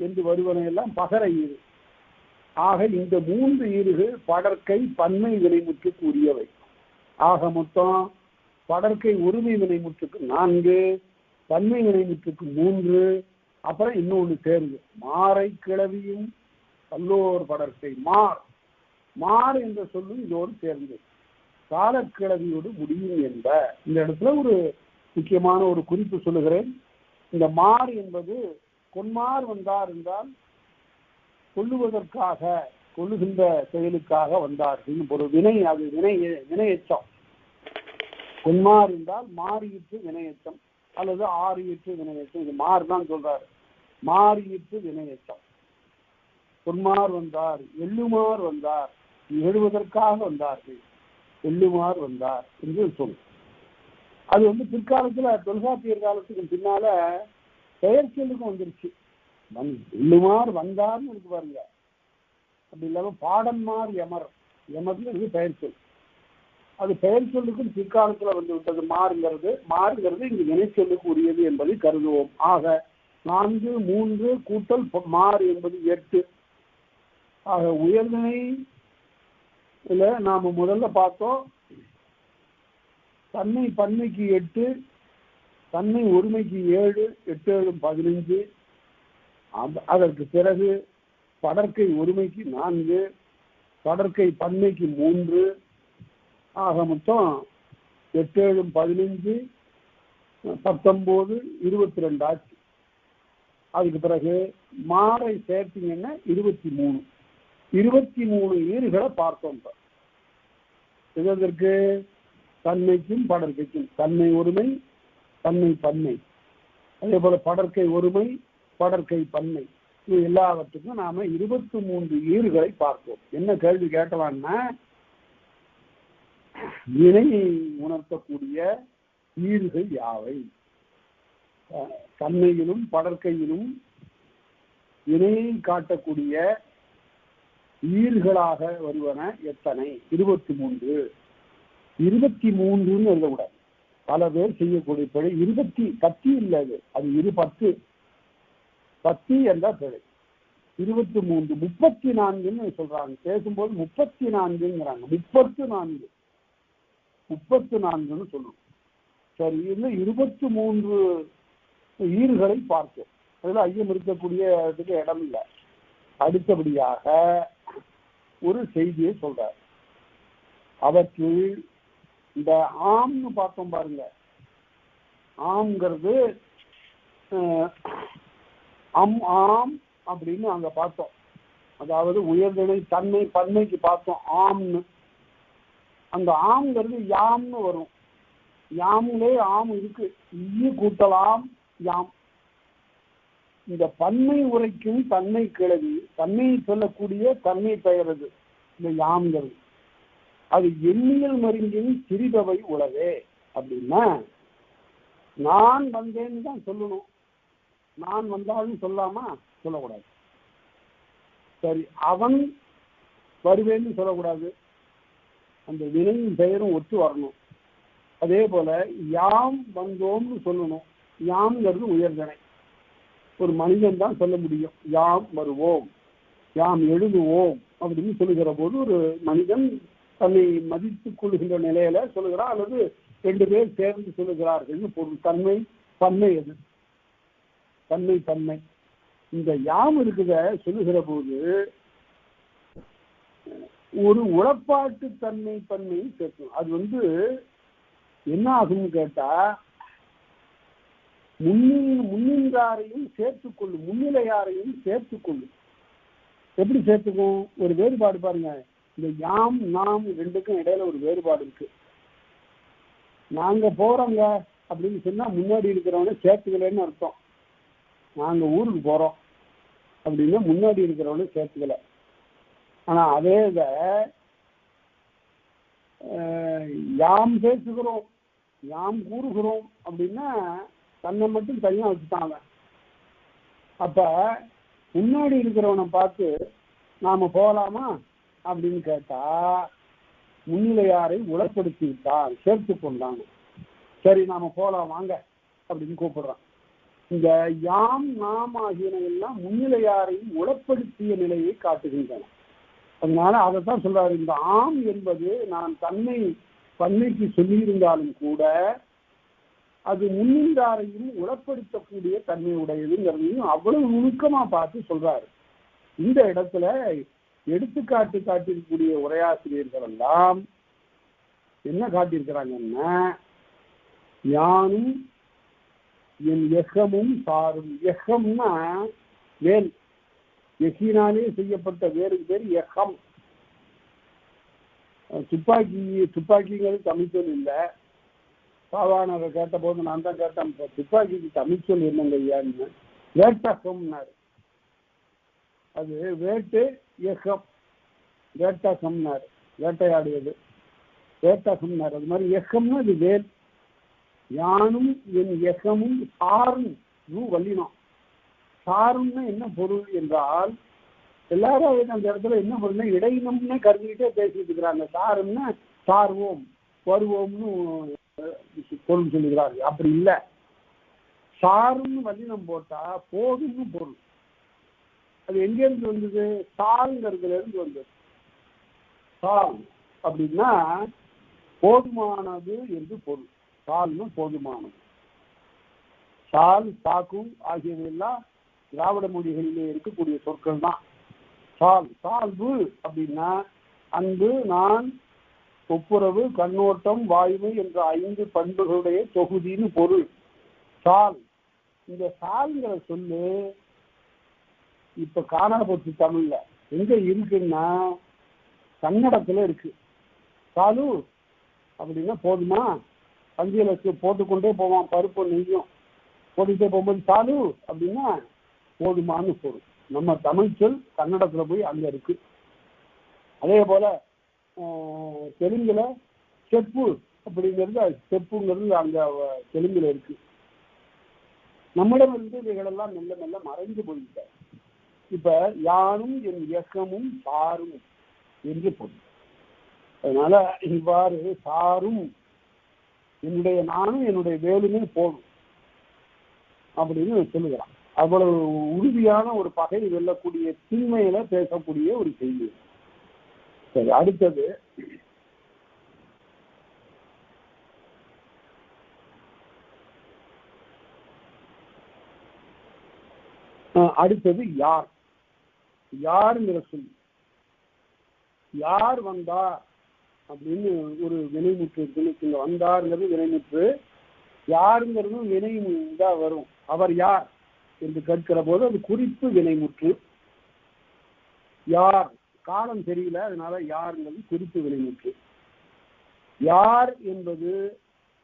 என்று வருவன எல்லாம் பகர ஈறு. ஆக இந்த 3 ஈறுகள் படற்கை பன்மை வினைமுற்றுக்கு உரியவை. ஆக மொத்தம் படற்கை ஒருமை வினைமுற்றுக்கு 4, பன்மை வினைமுற்றுக்கு 3, அப்புறம் இன்னொன்று சேர்ந்து மாறை கிளவியும் பல்லோர் படற்கை. மார் என்ற சொல்லும் இதோடு சேர்ந்து காலக்கிழவியோடு முடியும் என்ப. இந்த இடத்துல ஒரு முக்கியமான ஒரு குறிப்பு சொல்லுகிறேன். இந்த மார் என்பது கொன்மார் வந்தார் என்றால் கொல்லுவதற்காக, கொல்லுகின்ற செயலுக்காக வந்தார்கள் ஒரு வினை. அது வினையச்சம். கொன்மார் என்றால் மாறியிற்று வினையச்சம் அல்லது ஆறியிற்று வினையச்சம். இது மார் தான் சொல்றாரு. மாறியிற்று வினையச்சம். பொன்மார் வந்தார், எள்ளுமார் வந்தார், எழுவதற்காக வந்தார்கள், எள்ளுமார் வந்தார் என்று சொல். அது பிற்காலத்துல தொல்காப்பியர் காலத்துக்கு பின்னால பெயர் சொல்லுக்கும் வந்துருச்சு. எள்ளுமார் வந்தார்னு இருக்கு பாருங்க. அப்படி இல்லாம பாடன்மார் எமர், எமர்னு பெயர் சொல். அது பெயர் சொல்லுக்கும் பிற்காலத்துல வந்து விட்டது. மாறுங்கிறது இங்கு வினை சொல்லுக்கு உரியது என்பதை கருதுவோம். ஆக 4, 3 கூட்டல் மாறு என்பது 8. ஆக உயர்திணை இல்ல நாம முதல்ல பார்த்தோம். தன்மை பன்மைக்கு 8, தன்மை ஒருமைக்கு 7, 8 7 15. அதற்கு பிறகு படற்கை ஒருமைக்கு 4, படற்கை பன்மைக்கு 3. ஆக மொத்தம் 8 7 15, 19 22 ஆச்சு. அதுக்கு பிறகு மாறை சேர்த்தீங்கன்னா 23. 23 ஈறுகளை பார்த்தோம். இதற்கு தன்மைக்கும் படற்கைக்கும், தன்மை ஒருமை, தன்மை பன்மை, அதே போல படற்கை ஒருமை, படற்கை பன்மை, இது எல்லாவற்றுக்கும் நாம 23 ஈறுகளை பார்த்தோம். என்ன கேள்வி கேட்கலாம்னா, வினையை உணர்த்தக்கூடிய ஈறுகள் யாவை? தன்மையிலும் படற்கையிலும் வினையை காட்டக்கூடிய ஈறுகளாக வருவன எத்தனை? 23. 23ன்னு எழுதக்கூடாது. பல பேர் செய்யக்கூடிய பிழை 10 இல்லை, அது 10 என்ற பிழை. 23 34ன்னு சொல்றாங்க. பேசும்போது 34ங்கிறாங்க. 34ன்னு சொல்லணும். சரி, இதுல 23 ஈறுகளை பார்த்தோம். அதுல ஐயம் இருக்கக்கூடியதுக்கு இடம் இல்லை. அடுத்தபடியாக ஒரு செய்தியை சொல்றார். அவற்றில் இந்த ஆம்னு பார்த்தோம் பாருங்க. ஆம்ங்கிறது ஆம் அப்படின்னு அங்க பார்த்தோம். அதாவது உயர்திணை தன்மை பன்மைக்கு பார்த்தோம் ஆம்னு. அந்த ஆம்ங்கிறது யாம்னு வரும். யாமுலே ஆம் இருக்கு, ஈ கூட்டலாம் யாம். இந்த பன்மை உரைக்கும் தன்மை கிளவி, தன்மையை சொல்லக்கூடிய தன்மை பெயர் அது இந்த யாம்ங்கிறது. அது எண்ணியல் மருங்கின் சிறிதவை உளவே அப்படின்னா நான் வந்தேன்னு தான் சொல்லணும். நான் வந்தாலும் சொல்லாமா? சொல்லக்கூடாது. சரி, அவன் வருவேன்னு சொல்லக்கூடாது. அந்த வினையின் பெயரும் ஒத்து வரணும். அதே போல யாம் வந்தோம்னு சொல்லணும். யாம்ங்கிறது உயர்தனை. ஒரு மனிதன் தான் சொல்ல முடியும் யாம் வருவோம், யாம் எழுதுவோம் அப்படின்னு சொல்லுகிற போது ஒரு மனிதன் தன்னை மதித்துக் கொள்கின்ற நிலையில சொல்லுகிறார், அல்லது 2 பேர் சேர்ந்து சொல்லுகிறார்கள் பொருள். தன்மை பன்மை, அது தன்மை பன்மை. இந்த யாம் இருக்குத சொல்லுகிற போது ஒரு உளப்பாட்டு தன்மை பன்மையை சேர்க்கணும். அது என்ன ஆகும்னு கேட்டா முன்னின்றாரையும் சேர்த்துக்கொள்ளும், முன்னிலையாரையும் சேர்த்துக்கொள்ளும். எப்படி சேர்த்துக்கும்? ஒரு வேறுபாடு பாருங்க. இந்த யாம் நாம் ரெண்டுக்கும் இடையில ஒரு வேறுபாடு இருக்கு. நாங்க போறோங்க அப்படின்னு சொன்னா முன்னாடி இருக்கிறவனை சேர்த்துக்கலன்னு அர்த்தம். நாங்க ஊருக்கு போறோம் அப்படின்னா முன்னாடி இருக்கிறவனை சேர்த்துக்கல. ஆனா அதே இதை யாம் பேசுகிறோம், யாம் கூறுகிறோம் அப்படின்னா தன்னை மட்டும் தனியா வச்சுட்டாங்க. அப்ப முன்னாடி இருக்கிறவனை பார்த்து நாம போகலாமா அப்படின்னு கேட்டா முன்னிலையாரை உளப்படுத்தி விட்டார், சேர்த்து கொண்டாங்க. சரி நாம போகலாம் வாங்க அப்படின்னு கூப்பிடுறான். இந்த யாம் நாம் ஆகியன எல்லாம் முன்னிலையாரையும் உளப்படுத்திய நிலையை காட்டுகின்றன. அதனால அதைத்தான் சொல்றாரு. இந்த ஆம் என்பது நான் பன்மைக்கு சொல்லியிருந்தாலும் கூட அது முன்னின்றாரையும் உளப்படுத்தக்கூடிய தன்மை உடையதுங்கிறதையும் அவ்வளவு நுணுக்கமா பார்த்து சொல்றாரு. இந்த இடத்துல எடுத்துக்காட்டு காட்டியிருக்கக்கூடிய உரையாசிரியர்கள் எல்லாம் என்ன காட்டியிருக்கிறாங்கன்னா யானும் என் எகமும் சாரும். எகம்னா வேல், எகினாலே செய்யப்பட்ட வேருக்கு பேர் எகம். துப்பாக்கிங்கிறது தமிழ்ச்சொல் இல்லை. சாதாரண கேட்ட போது நான் தான் கேட்டேன், துப்பாக்கிக்கு தமிழ்ச்சொல் என்னங்க ஐயான்னு. வேட்டகம்னாரு. அது வேட்டு எகம், வேட்டகம்னாரு, வேட்டையாடுவது வேட்டகம்னாரு. அது மாதிரி எகம்னா அது வேல். யானும் என் எகமும் சாரும் வல்லினம். சாரும்னா என்ன பொருள் என்றால் எல்லாரும் அந்த இடத்துல என்ன பொருள்னா இடையினம்னு கருதிக்கிட்டே பேசிட்டு இருக்கிறாங்க. சாரும்னா சார்வோம் வருவோம்னு பொருள் சொல்லுகிறார்கள். அப்படி இல்லை, சாருன்னு வல்லினம் போட்டா போதும்னு பொருள். அது எங்கேருந்து வந்தது? சால்ங்கிறதுல இருந்து வந்தது. சால் அப்படின்னா போதுமானது என்று பொருள். சால்னு போதுமானது. சால் சாக்கு ஆகியவையெல்லாம் திராவிட மொழிகளிலே இருக்கக்கூடிய சொற்கள் தான். சால் சால்பு அப்படின்னா அன்பு, நான், ஒப்புரவு, கண்ணோட்டம், வாய்மை என்ற 5 பண்புகளுடைய தொகுதின்னு பொருள் சால். இந்த சால்ங்கிற சொல்லு இப்ப காணா போச்சு தமிழ்ல. எங்க இருக்குன்னா கன்னடத்துல இருக்கு. சாலு அப்படின்னா போதுமா, பந்தியில போட்டுக்கொண்டே போவான், பருப்பு நெய்யும் போட்டுக்கிட்டே போகும்போது சாலு அப்படின்னா போதுமானு பொருள். நம்ம தமிழ் சொல் கன்னடத்துல போய் அங்க இருக்கு. அதே போல தெலுங்குல செப்பு அப்படிங்கிறது, செப்புங்கிறது அங்க தெலுங்குல இருக்கு. நம்மிடம் இருந்து இவைகளெல்லாம் மெல்ல மெல்ல மறைந்து போயிட்ட. இப்ப யானும் என் இயக்கமும் சாரும் என்று பொருள். அதனால இவ்வாறு சாரும் என்னுடைய நானும் என்னுடைய வேலுமே போடும் அப்படின்னு சொல்லுகிறான். அவ்வளவு உறுதியான ஒரு பகை வெல்லக்கூடிய தீமையில பேசக்கூடிய ஒரு செய்தி. சரி, அடுத்தது யார். யாருங்கிற சொல். யார் வந்தார் அப்படின்னு ஒரு வினைமுற்று இருக்கு. வந்தாருங்கிறது வினைமுற்று, யாருங்கிறதும் வினை தான் வரும். அவர் யார் என்று கேட்கிற போது அது குறிப்பு வினைமுற்று. யார் காலம் தெரியல, அதனால யாருங்கிறது குறிப்பு வினைமுற்று. யார் என்பது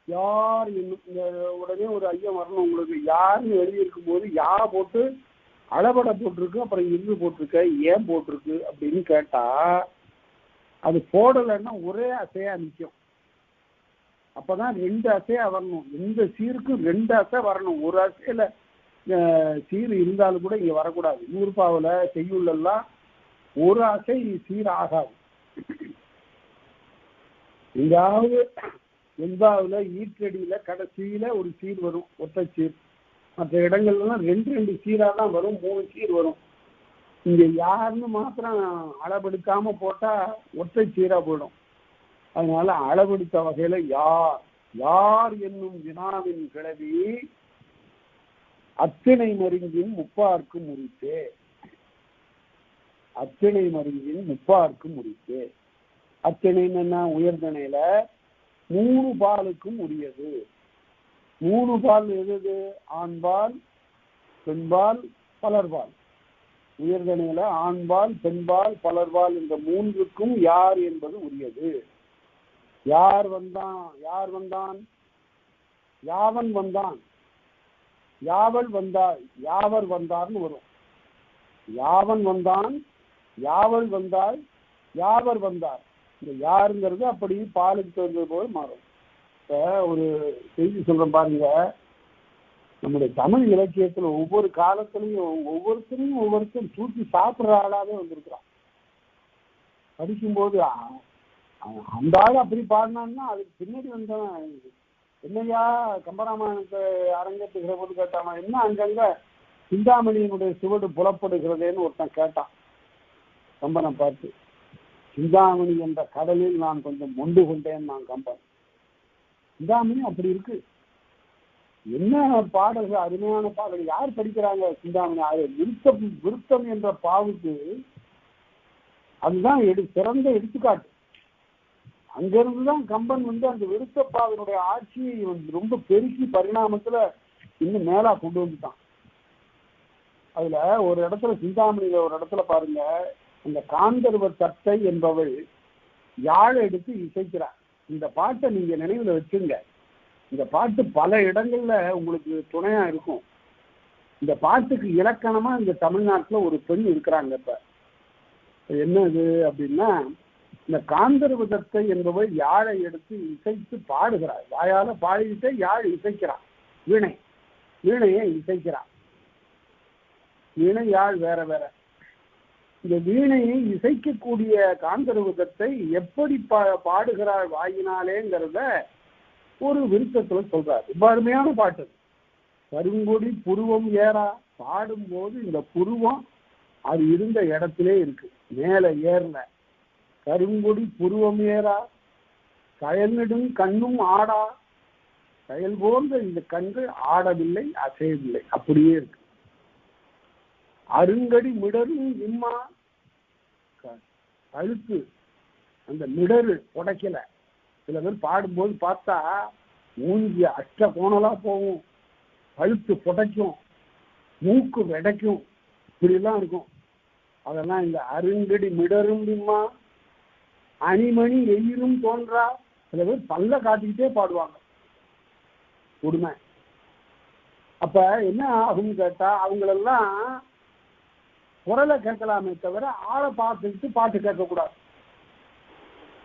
யார் என்னும் இந்த உடனே ஒரு ஐயம் வரணும் உங்களுக்கு. யாருன்னு எழுதியிருக்கும் போது யா போட்டு அளபட போட்டிருக்கு, அப்புறம் இருந்து போட்டிருக்க, ஏன் போட்டிருக்கு அப்படின்னு கேட்டா அது போடலைன்னா ஒரே அசையா நிற்கும். அப்பதான் 2 அசையா வரணும். எந்த சீருக்கும் 2 அசை வரணும். ஒரு அசையில சீர் இருந்தாலும் கூட இங்க வரக்கூடாது. நூற்பாவில் செய்யுள்ளெல்லாம் ஒரு அசை சீர் ஆகாது. எங்காவது எந்தாவில் ஈற்றடியில கடைசியில ஒரு சீர் வரும், ஒற்றை சீர். மற்ற இடங்கள்லாம் 2 சீராக தான் வரும், 3 சீர் வரும். இங்க யாருன்னு மாத்திரம் அளவெடுக்காம போட்டா ஒற்றை சீரா போயிடும். அதனால அளவெடுத்த வகையில யார் யார் என்னும் வினாவின் கிளவி அத்திணை மருங்கின் முப்பார்க்கு முறித்தே. அத்திணை மருங்கின் முப்பார்க்கு முறித்தே. அத்திணைன்னு என்ன? உயர்தனையில 3 பாலுக்கும் உரியது. 3 பால் எது? ஆண்பால், பெண்பால், பலர்பால். உயர்தனையில ஆண்பால், பெண்பால், பலர்பால் இந்த 3க்கும் யார் என்பது உரியது. யார் வந்தான், யார் வந்தான், யாவன் வந்தான், யாவல் வந்தாள், யாவர் வந்தார்னு வரும். யாவன் வந்தான், யாவல் வந்தாள், யாவர் வந்தார். இந்த யாருங்கிறது அப்படி பாலுக்கு தகுந்தது போது மாறும். இப்போ ஒரு செய்தி சொல்றேன் பாருங்க. நம்முடைய தமிழ் இலக்கியத்தில் ஒவ்வொரு காலத்திலையும் ஒவ்வொருத்தரும் தூக்கி சாப்பிட்ற ஆளாவே வந்திருக்கிறான். படிக்கும்போது அந்த ஆள் அப்படி பாடினான்னா அதுக்கு பின்னாடி வந்தவன் என்னையா கம்பராமாயணத்தை அரங்கேற்றுகிற போது கேட்டான், என்ன அங்கங்க சிந்தாமணியினுடைய சுவடு புலப்படுகிறதேன்னு ஒருத்தன் கேட்டான் கம்பனை பார்த்து. சிந்தாமணி என்ற கடலில் நான் கொஞ்சம் மொண்டு கொண்டேன் நான் கம்பன். சிந்தாமணி அப்படி இருக்கு. என்ன பாடல்கள், அருமையான பாடல்கள். யார் படிக்கிறாங்க சிந்தாமணி? அது விருத்தம் என்ற பாவுக்கு அதுதான் சிறந்த எடுத்துக்காட்டு. அங்கிருந்துதான் கம்பன் அந்த விருத்தப்பாவினுடைய ஆட்சியை ரொம்ப பெருக்கி பரிணாமத்துல இன்னும் மேலா கொண்டு வந்துட்டான். அதுல ஒரு இடத்துல சிந்தாமணியில ஒரு இடத்துல பாருங்க, அந்த காந்தர்வ தத்தை என்பவள் யாழை எடுத்து இசைக்கிறார். இந்த பாட்டை நீங்க நினைவுல வச்சுங்க. இந்த பாட்டு பல இடங்கள்ல உங்களுக்கு துணையா இருக்கும். இந்த பாட்டுக்கு இலக்கணமா இந்த தமிழ்நாட்டுல ஒரு பெண் இருக்கிறாங்க. இப்ப என்னது அப்படின்னா, இந்த காந்தர்வதத்தை என்பவள் யாழை எடுத்து இசைத்து பாடுகிறார். வாயால பாடிட்டு யாழ் இசைக்கிறான். வீணையை இசைக்கிறான். வீணை யாழ் வேற வேற. இந்த வீணையை இசைக்கக்கூடிய காந்தர்வதத்தை எப்படி பாடுகிறாள் வாயினாலேங்கிறத ஒரு விருத்தத்துல சொல்றார். ரொம்ப அருமையான பாட்டு. கருங்கொடி புருவம் ஏறா. பாடும்போது இந்த புருவம் அது இருந்த இடத்திலே இருக்கு, மேல ஏறல. கருங்கொடி புருவம் ஏறா, கயல்நெடும் கண்ணும் ஆடா. கயல் போன்ற இந்த கண்கள் ஆடவில்லை, அசையவில்லை, அப்படியே இருக்கு. அருங்கடி மிடரும் இம்மா. கழுத்து அந்த மிடரு புடைக்கல. சில பேர் பாடும்போது பார்த்தா மூஞ்சி அஷ்ட கோணலா போகும், கழுத்து புடைக்கும், மூக்கு வெடைக்கும், இப்படிலாம் இருக்கும். அதெல்லாம் இந்த அருங்கடி மிடரும் இம்மா, அணிமணி எயிரும் தோன்றா. சில பேர் பல்ல காட்டிக்கிட்டே பாடுவாங்க, உண்மை. அப்ப என்ன ஆகும் கேட்டா, அவங்களெல்லாம் குரலை கேட்கலாமே தவிர ஆளை பார்த்துக்கிட்டு பாட்டு கேட்கக்கூடாது.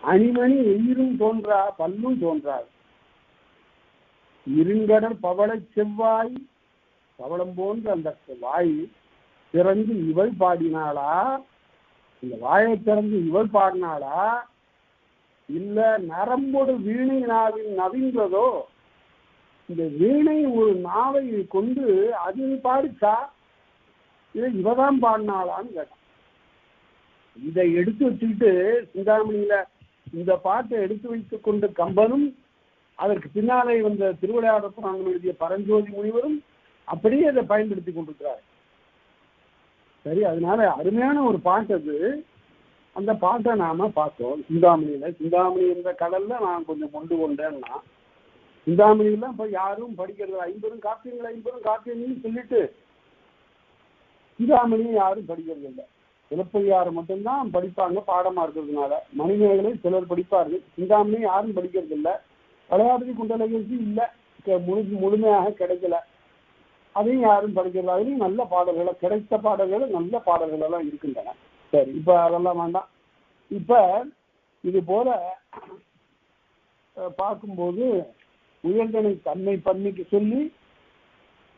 அணிமணி எயிரும் தோன்றா, பல்லும் தோன்றாது. இருங்கடல் பவள செவ்வாய், பவளம் போன்ற அந்த வாய் திறந்து இவள் பாடினாளா? இந்த வாயை திறந்து இவள் பாடினாளா? இல்ல நரம்போடு வீணை நாவின் நவின்றதோ? இந்த வீணை ஒரு நாவை கொண்டு அதில் பாடிச்சா, இதை இவதான் பாடினாளான்னு கேட்டான். இதை எடுத்து வச்சுக்கிட்டு சிந்தாமணியில இந்த பாட்டை எடுத்து வைத்துக் கொண்டு கம்பனும், அதற்கு பின்னாலே வந்த திருவிளையாட புராணம் எழுதிய பரஞ்சோதி முனிவரும் அப்படியே அதை பயன்படுத்தி கொண்டிருக்கிறார். சரி, அதனால அருமையான ஒரு பாட்டு அது. அந்த பாட்டை நாம பார்த்தோம் சிந்தாமணியில. சிந்தாமணி என்ற கடல்ல நான் கொஞ்சம் கொண்டு கொண்டேன்னா, சிந்தாமணியெல்லாம் இப்ப யாரும் படிக்கிறது 50 காப்பியங்கள்னு சொல்லிட்டு சிந்தாமணியும் யாரும் படிக்கிறது இல்லை. சிலப்பதிகார மட்டும்தான் படிப்பாங்க பாடமா இருக்கிறதுனால. மணிமேகலை சிலர் படிப்பார்கள், சிந்தாமணியும் யாரும் படிக்கிறது இல்லை. பழையாபதி குண்டலகேசி இல்லை, முழுமையாக கிடைக்கல. அதையும் யாரும் படிக்கிறது. அதுலேயும் நல்ல பாடல்களை, கிடைத்த பாடல்கள் நல்ல பாடல்கள் எல்லாம் இருக்கின்றன. சரி, இப்போ அதெல்லாம் வேண்டாம். இப்போ இது போல பார்க்கும்போது உயர்ந்தனை தன்மை பன்மைக்கு சொல்லி,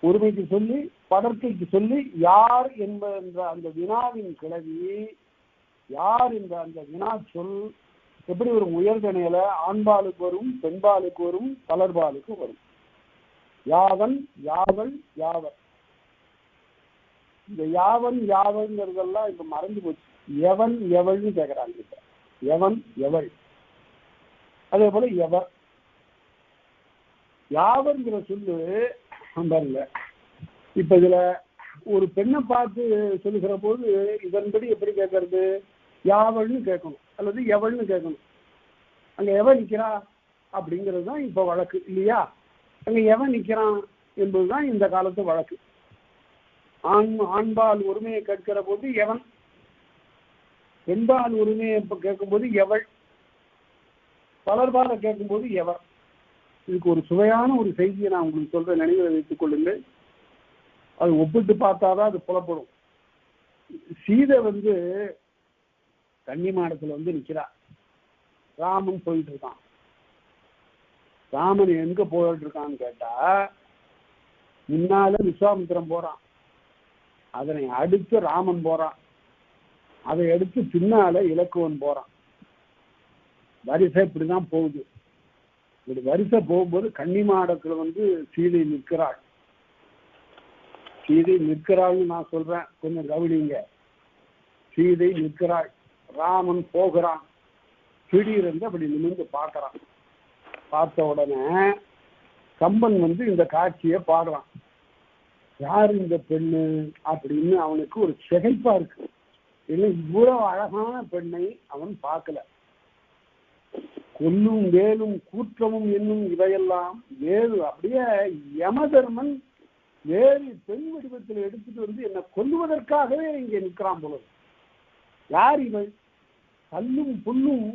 ஒருமைக்கு சொல்லி, படர்க்கைக்கு சொல்லி, யார் என்ற அந்த வினாவின் கிளவி, யார் என்ற அந்த வினா சொல் எப்படி ஒரு உயர்தனையில ஆண்பாலுக்கு வரும், பெண்பாலுக்கு வரும், பலர்பாலுக்கு வரும். யாவன், யாவள், யாவர். இந்த யாவன் யாவங்கிறதெல்லாம் இப்ப மறந்து போச்சு. எவன் எவள்னு கேட்கிறாங்க. இப்ப எவன் எவள், அதே போல எவர். யாவர்ங்கிற சொல்லு பாருங்க. இப்ப இதுல ஒரு பெண்ணை பார்த்து சொல்லுகிற போது இதன்படி எப்படி கேட்கறது? யாவள்னு கேட்கணும் அல்லது எவள்னு கேட்கணும். அங்க எவன் நிக்கிறா அப்படிங்கிறது தான் இப்ப வழக்கு இல்லையா? அங்க எவன் நிக்கிறான் என்பதுதான் இந்த காலத்து வழக்கு. ஆண்பால் உரிமையை கேட்கிற போது எவன், பெண்பால் உரிமையை கேட்கும்போது எவள், பலர்பாலை கேட்கும்போது எவர். இதுக்கு ஒரு சுவையான ஒரு செய்தியை நான் உங்களுக்கு சொல்ற, நினைவில் வைத்துக் கொள்ளுங்கள். அது ஒப்பிட்டு பார்த்தாதான் அது புலப்படும். சீதை கன்னிமாடத்துல நிக்கிறா. ராமன் போயிட்டு இருக்கான். ராமன் எங்க போயிட்டு இருக்கான்னு கேட்டா, முன்னால விஸ்வாமித்திரன் போறான், அதனை அடுத்து ராமன் போறான், அதை அடுத்து பின்னால இலக்குவன் போறான். வரிசை இப்படிதான் போகுது. இப்படி வரிசை போகும்போது கன்னிமாடத்துல சீதை நிற்கிறாள். சீதை நிற்கிறாள்னு நான் சொல்றேன், கொஞ்சம் கவனிங்க. சீதை நிற்கிறாள், ராமன் போகிறான். திடீரென்று அப்படி நிமிர்ந்து பார்க்கறான். பார்த்த உடனே கம்பன் இந்த காட்சியை பாடுறான். யார் இந்த பெண்ணு அப்படின்னு அவனுக்கு ஒரு திகைப்பா இருக்கு. இல்லை, இவ்வளவு அழகான பெண்ணை அவன் பார்க்கல. கொல்லும் வேலும் கூற்றமும் என்னும் இவையெல்லாம் வேறு அப்படியே யமதர்மன் வேறு பெண் வடிவத்தில் எடுத்துட்டு என்னை கொல்லுவதற்காகவே இங்கே நிற்கிறான் போல. யார் இவள்? கல்லும் புல்லும்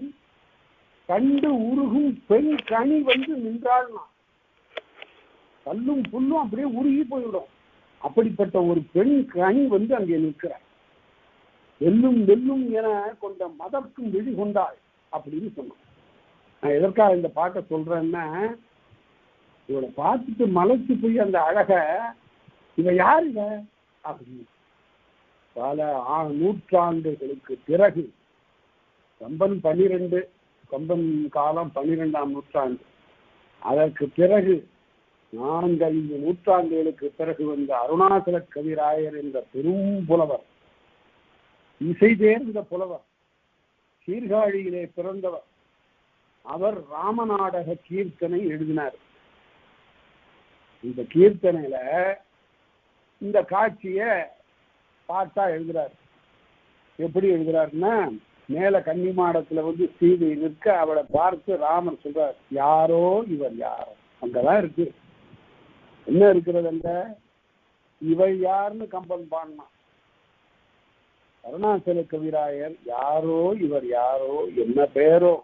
கண்டு உருகும் பெண் கனி நின்றாள்னா, கல்லும் புல்லும் அப்படியே உருகி போய்விடும். அப்படிப்பட்ட ஒரு பெண் கனி அங்கே நிற்கிறாள். வெல்லும் வெல்லும் என கொண்ட மதர்க்கும் விழி கொண்டாள் அப்படின்னு சொன்னான். நான் எதற்காக இந்த பாட்டை சொல்றேன்னா, இவளை பார்த்துட்டு மலைச்சு போய் அந்த அழக, இவ யார் இவ அப்படின்னு பல நூற்றாண்டுகளுக்கு பிறகு, கம்பன் 12, கம்பன் காலம் 12ஆம் நூற்றாண்டு, அதற்கு பிறகு 4-5 நூற்றாண்டுகளுக்கு பிறகு வந்த அருணாசல கவிராயர் என்ற பெரும் புலவர், இசை தேர்ந்த புலவர், சீர்காழியிலே பிறந்தவர். அவர் ராமநாடக கீர்த்தனை எழுதினார். இந்த கீர்த்தனையில இந்த காட்சிய பாட்டா எழுதுறாரு. எப்படி எழுதுறாருன்னா, மேல கன்னிமாடத்துல சீதை நிற்க அவளை பார்த்து ராமர் சொல்றார், யாரோ இவர் யாரோ. அங்கதான் இருக்கு. என்ன இருக்கிறது அங்க? இவள் யாருன்னு கம்பன் பாடினான். அருணாசல கவிராயர் யாரோ இவர் யாரோ என்ன பேரோ.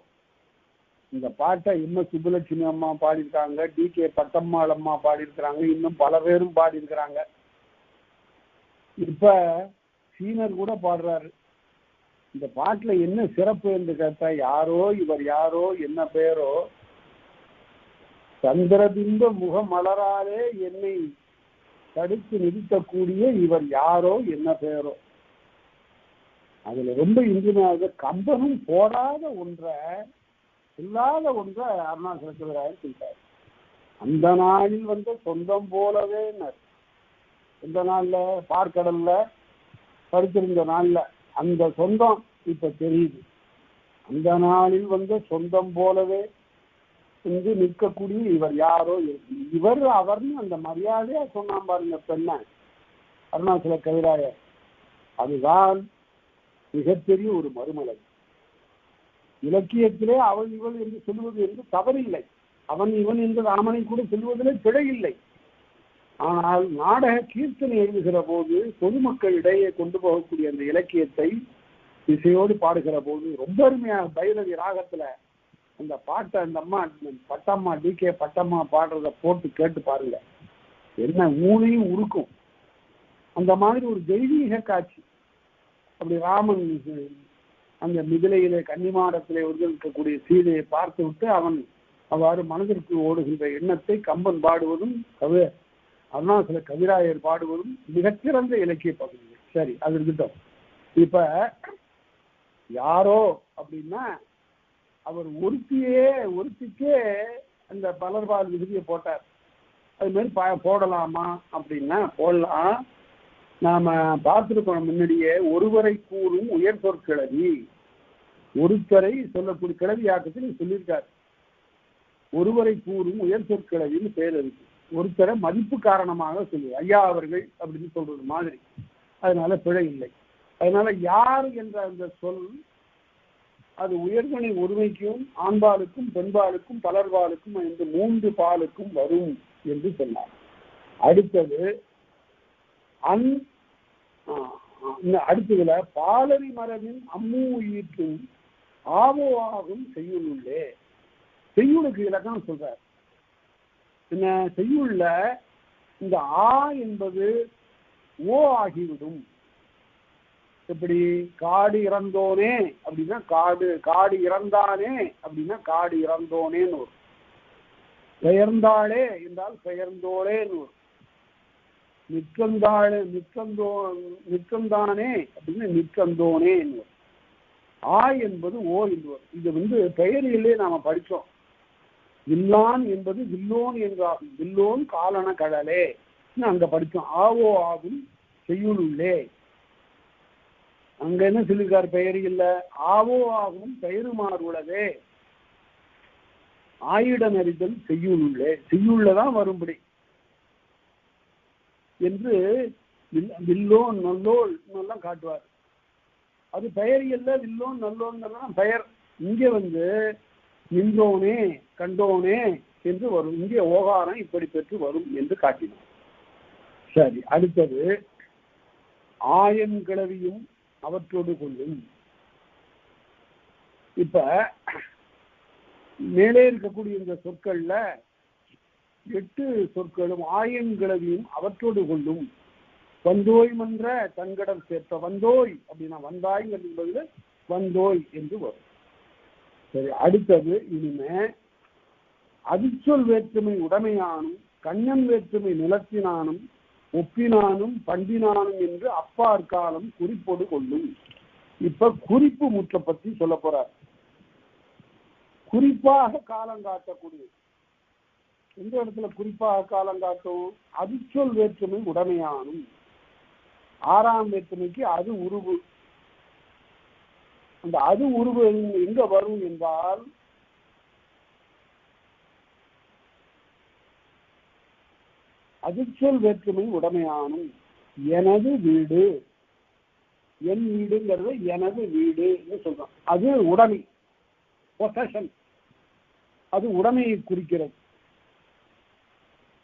இந்த பாட்டை இன்னும் சுப்புலட்சுமி அம்மா பாடியிருக்காங்க, டி.கே. பட்டம்மாள் அம்மா பாடியிருக்கிறாங்க, இன்னும் பல பேரும் பாடியிருக்கிறாங்க. இப்ப சீனர் கூட பாடுறாரு. இந்த பாட்டுல என்ன சிறப்பு என்று கேட்டா, யாரோ இவர் யாரோ என்ன பேரோ, சந்திரபிம்ப முகமலராலே என்னை தடுத்து நிறுத்தக்கூடிய இவர் யாரோ என்ன பேரோ. அதுல ரொம்ப இன்றியமையாத, கம்பனும் போடாத ஒன்றை, இல்லாத ஒன்றை அருணாசல கவிராயர் சொல்றார். அந்த நாளில் சொந்தம் போலவே, இந்த நாள்ல பார்க்கடல்ல படிச்சிருந்த நாள்ல அந்த சொந்தம் இப்ப தெரியுது. அந்த நாளில் சொந்தம் போலவே நிற்கக்கூடிய இவர் யாரோ, இவர் அவர்னு அந்த மரியாதையா சொன்னான் பாருங்க பெண்ண அருணாசல கவிராயர். அதுதான் மிகப்பெரிய ஒரு மறுமலை. இலக்கியத்திலே அவள் இவள் என்று சொல்வது என்று தவறில்லை. அவன் இவன் என்று ராமனை கூட சொல்வதிலே பிழை இல்லை. ஆனால் நாடக கீர்த்தனை எழுதுகிற போது பொதுமக்களிடையே கொண்டு போகக்கூடிய அந்த இலக்கியத்தை இசையோடு பாடுகிற போது ரொம்ப அருமையாக பைரவி ராகத்துல அந்த பாட்டை அந்த அம்மா பட்டம்மா DK பட்டம்மா பாடுறத போட்டு கேட்டு பாருங்க, என்ன ஊனையும் உருக்கும். அந்த மாதிரி ஒரு தெய்வீக காட்சி. அப்படி ராமன் அந்த மிதிலையிலே கன்னிமாடத்திலே இருக்கக்கூடிய சீதையை பார்த்து விட்டு அவன் அவ்வாறு மனதிற்கு ஓடுகின்ற எண்ணத்தை கம்பன் பாடுவதும் அருணாசல கவிராயர் பாடுவதும் மிகச்சிறந்த இலக்கிய பகுதிகள். சரி, அது இருக்கட்டும். இப்ப யாரோ அப்படின்னா அவர் ஒருத்திக்கே அந்த பலர்பால் விகுதியை போட்டார். அது மாதிரி போடலாமா அப்படின்னா போடலாம். நாம பார்த்துருக்கோம் முன்னாடியே, ஒருவரை கூறும் உயர் சொற்கிழவி, ஒருத்தரை சொல்லக்கூடிய கிழவி ஆக்கத்தில் சொல்லியிருக்காரு. ஒருவரை கூறும் உயர் சொற்கிழவின்னு பேர் இருக்கு. ஒருத்தரை மதிப்பு காரணமாக சொல்லு, ஐயா அவர்கள் அப்படின்னு சொல்றது மாதிரி. அதனால பிழை இல்லை. அதனால யார் என்ற அந்த சொல் அது உயர்கணை ஒருமைக்கும் ஆண்பாலுக்கும் பெண்பாலுக்கும் பலர்பாலுக்கும் இந்த 3 பாலுக்கும் வரும் என்று சொன்னார். அடுத்தது அடுத்ததுல பாலரி மரபின் அம்மூ ஈட்டும் ஆவோ ஆகும் செய்யுளுள்ளே. செய்யுளுக்கு இலக்கணம் சொல்றார். என்ன செய்யுள்ள இந்த ஆ என்பது ஓ ஆகிவிடும். எப்படி காடு இறந்தோனே அப்படின்னா காடு இறந்தானே அப்படின்னா காடு இறந்தோனேன்னு வரும். பெயர்ந்தாளே என்றால் பெயர்ந்தோளேன்னு வரும். நிற்கந்தானே அப்படின்னு நிற்கந்தோனேன்னு வரும். ஆ என்பது ஓ என்று வரும். இது பெயரிலே நாம படிச்சோம். வில்லான் என்பது வில்லோன் என்றாகும். வில்லோன் காலன கடலே அங்க படிச்சோம். ஆவோ ஆகும் செய்யுளுள்ளே. அங்க என்ன சொல்லியிருக்காரு? பெயர் இல்ல, ஆவோ ஆகும் பெயருமாறு உள்ளதே. ஆயுடன் அறிதல் செய்யுளுள்ளே, செய்யுள்ளதான் வரும்படி என்று வில்லோன் நல்லோல் எல்லாம் காட்டுவார். அது பெயர் இல்ல, வில்லோன் நல்லோன் பெயர். இங்க நின்றோனே கண்டோனே என்று வரும். இங்கே ஓகாரம் இப்படி பெற்று வரும் என்று காட்டினார். சரி, அடுத்தது ஆயன் கிளவியும் அவற்றோடு கொள்ளும். இப்ப மேலே இருக்கக்கூடிய இந்த சொற்கள்ல 8 சொற்களும் ஆயன் கிளவியும் அவற்றோடு கொள்ளும். வந்தோய் மன்ற தன்கடல் சேர்த்த. வந்தோய் அப்படின்னா வந்தாய்ங்கிறது வந்தோய் என்று வரும். சரி, அடுத்தது இனிமே அதிர்ச்சொல் வேற்றுமை உடைமையானும் கண்ணன் வேற்றுமை நிலத்தினானும் ஒப்பினானும் பண்டினானும் என்று அப்பார் காலம் குறிப்போடு கொள்ளும். இப்ப குறிப்பு முற்ற பற்றி சொல்ல போறார். குறிப்பாக காலம் காட்டக்கூடிய எந்த இடத்துல குறிப்பாக காலம் காட்டும்? அதிர்ச்சொல் வேற்றுமை உடைமையானும். 6ஆம் வேற்றுமைக்கு அது உருவு. அந்த அது உருவு எங்க வரும் என்றால் அதிர்ச்சொல் வேற்றுமை உடைமையானும். எனது வீடு, என் வீடுங்கிறது எனது வீடுன்னு சொல்றோம். அது உடைமை, பொசஷன். அது உடைமையை குறிக்கிறது.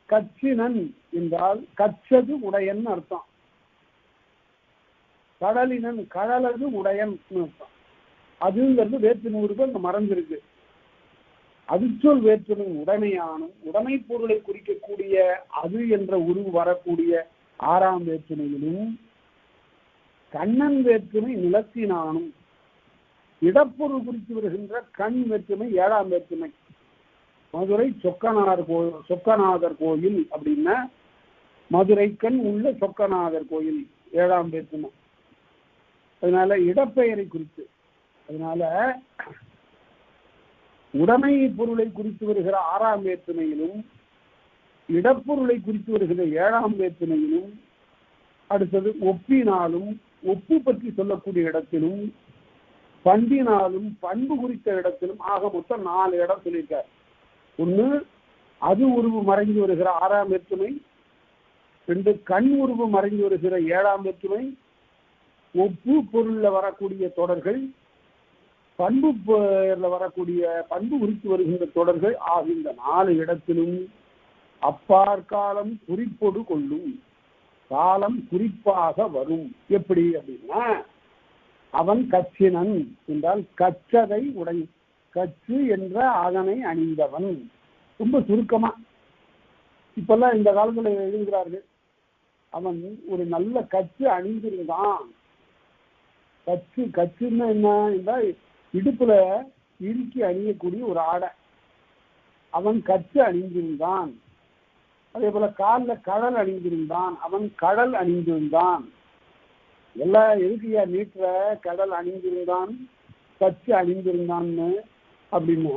கச்சினன் என்றால் கச்சது உடையன் அர்த்தம். கடலினன் கடலது உடையன் அர்த்தம். அதுங்கிறது வேற்றுமை உருவு அங்க மறைஞ்சிருக்கு. அதிர்ச்சொல் வேற்றுமை உடைமையானும் உடைமை பொருளை குறிக்கக்கூடிய அது என்ற உருவு வரக்கூடிய 6ஆம் வேற்றுமையிலும் கண்ணன் வேற்றுமை நிலத்தினானும் இடப்பொருள் குறித்து வருகின்ற கண் வேற்றுமை 7ஆம் வேற்றுமை. மதுரை சொக்கநாதர் கோயில் அப்படின்னா மதுரை கண் உள்ள சொக்கநாதர் கோயில் 7ஆம் வேற்றுமை. அதனால இடப்பெயரை குறித்து. அதனால உடைமை பொருளை குறித்து வருகிற 6ஆம் வேற்றுமையிலும் இடப்பொருளை குறித்து வருகிற 7ஆம் வேற்றுமையிலும் அடுத்தது ஒப்பினாலும் ஒப்பு பற்றி சொல்லக்கூடிய இடத்திலும் பண்பினாலும் பண்பு குறித்த இடத்திலும் ஆக மொத்தம் 4 இடம் சொல்லியிருக்கார். ஒன்று அது உருவு மறைந்து வருகிற 6ஆம் வேற்றுமை, 2 கண் உருவு மறைந்து வருகிற 7ஆம் வேற்றுமை, ஒப்பு பொருள்ல வரக்கூடிய தொடர்கள், பண்பு பெயர்ல வரக்கூடிய பண்பு குறித்து வருகின்ற தொடர்கள் ஆகின்ற 4 இடத்திலும் அப்பார் காலம் குறிப்போடு கொள்ளும். காலம் குறிப்பாக வரும். எப்படி அப்படின்னா அவன் கச்சினன் என்றால் கச்சதை உடையும். கச்சு என்ற அதனை அணிந்தவன். ரொம்ப சுருக்கமா இப்பெல்லாம் இந்த காலத்துல எழுதுகிறார்கள், அவன் ஒரு நல்ல கச்சு அணிந்திருந்தான். கச்சு கச்சுன்னு என்ன என்றால் இடுப்புல இறுக்கி அணியக்கூடிய ஒரு ஆடை. அவன் கச்சு அணிந்திருந்தான். அதே போல காலில் கடல் அணிந்திருந்தான். அவன் கடல் அணிந்திருந்தான். எல்லா எதுக்கையா நீட்டுற கடல் அணிந்திருந்தான் கச்சு அணிந்திருந்தான்னு அப்படின்னு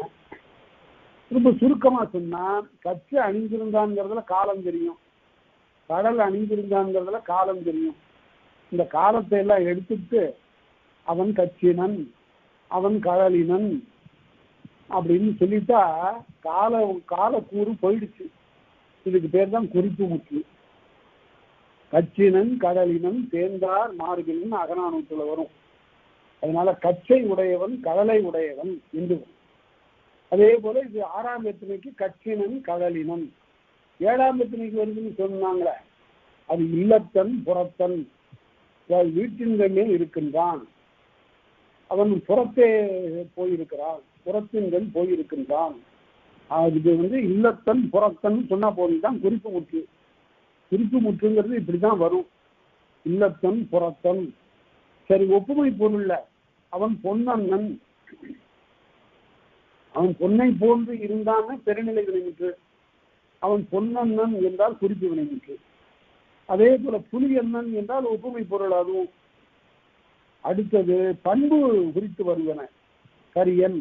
ரொம்ப சுருக்கமா சொன்னா, கச்சு அணிந்திருந்தான்ங்கிறதுல காலம் தெரியும், கடல் அணிந்திருந்தான்ங்கிறதுல காலம் தெரியும். இந்த காலத்தை எல்லாம் எடுத்துட்டு அவன் கச்சினன் அவன் கடலினன் அப்படின்னு சொல்லிட்டா காலக்கூறு போயிடுச்சு. இதுக்கு பேர் தான் குறிப்பு முற்று. கச்சினன் கடலினன் தேர்ந்தார் மார்பினன் அகநானூற்றுல வரும். அதனால கச்சை உடையவன் கடலை உடையவன் என்று. அதே போல இது 6ஆம் எத்தனைக்கு கச்சினன் கடலினன். 7ஆம் எத்தனைக்கு வருதுன்னு சொன்னாங்களே, அது இல்லத்தன் புறத்தன், வீட்டின் மேல் இருக்கின்றான். அவன் புறத்தே போயிருக்கிறான், புறத்தின்கள் போயிருக்கின்றான். இது இல்லத்தன் புறத்தன் சொன்னா போதுதான் குறிப்பு முற்று. குறிப்பு முற்றுங்கிறது இப்படிதான் வரும், இல்லத்தன் புறத்தன். சரி, ஒப்புமை பொருள்ல அவன் பொன்னன், அவன் பொன்னை போன்று இருந்தான்னு பெருநிலை வினைமுற்று. அவன் பொன்னன் என்றால் குறிப்பு வினைமுற்று. அதே போல புலி அண்ணன் என்றால் ஒப்புமை பொருள் அதுவும். அடுத்தது பண்பு குறித்து வருவன. கரியன்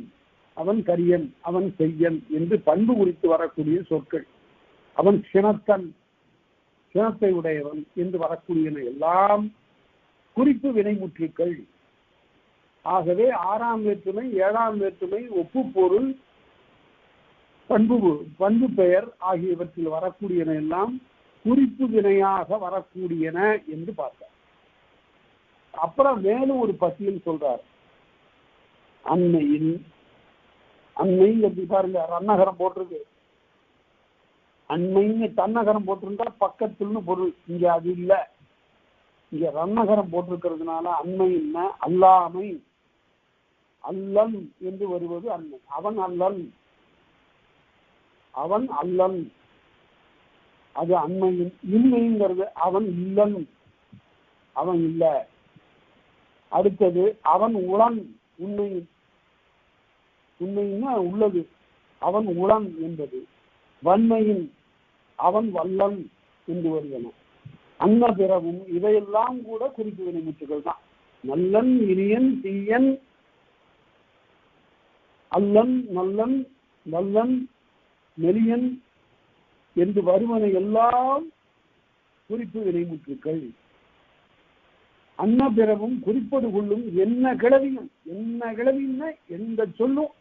அவன் கரியன் அவன் செய்யன் என்று பண்பு குறித்து வரக்கூடிய சொற்கள். அவன் சினத்தன் சினத்தை உடையவன் என்று வரக்கூடியன எல்லாம் குறிப்பு வினைமுற்றுக்கள். ஆகவே 6ஆம் வேற்றுமை 7ஆம் வேற்றுமை ஒப்பு பொருள் பண்பு பெயர் ஆகியவற்றில் வரக்கூடியன எல்லாம் குறிப்பு வினையாக வரக்கூடியன என்று பார்த்தார். அப்புறம் மேலும் ஒரு பட்டியல் சொல்றார். அன்னையின் அன்னை எப்படி பாருங்க, ரன்னகரம் போட்டிருக்கு. அன்மைன்னு தன்னகரம் போட்டிருந்தா பக்கத்துலன்னு பொருள். இங்க அது இல்லை, இங்க ரன்னகரம் போட்டிருக்கிறதுனால அன்மை என்ன, அல்லாமை அல்லன் என்று வருவது அன்மை. அவன் அல்லன் அவன் அல்லன் அது அன்மையின். இன்மைங்கிறது அவன் இல்லன் அவன் இல்லை. அடுத்தது அவன் உளன், உண்மையின் உண்மையின்னா உள்ளது, அவன் உளன் என்பது. வன்மையின் அவன் வல்லன் என்று வருவன. அன்ன பிறவும் இவையெல்லாம் கூட குறிப்பு வினைமுற்றுகள் தான். நல்லன் இனியன் தீயன் அல்லன் நல்லன் வல்லன் நெறியன் என்று வருவன எல்லாம் குறிப்பு வினைமுற்றுக்கள். அன்ன பிறவும் குறிப்பது கொள்ளும் என்ன கிளவியும், என்ன கிளவின்னா எந்த சொல்லும்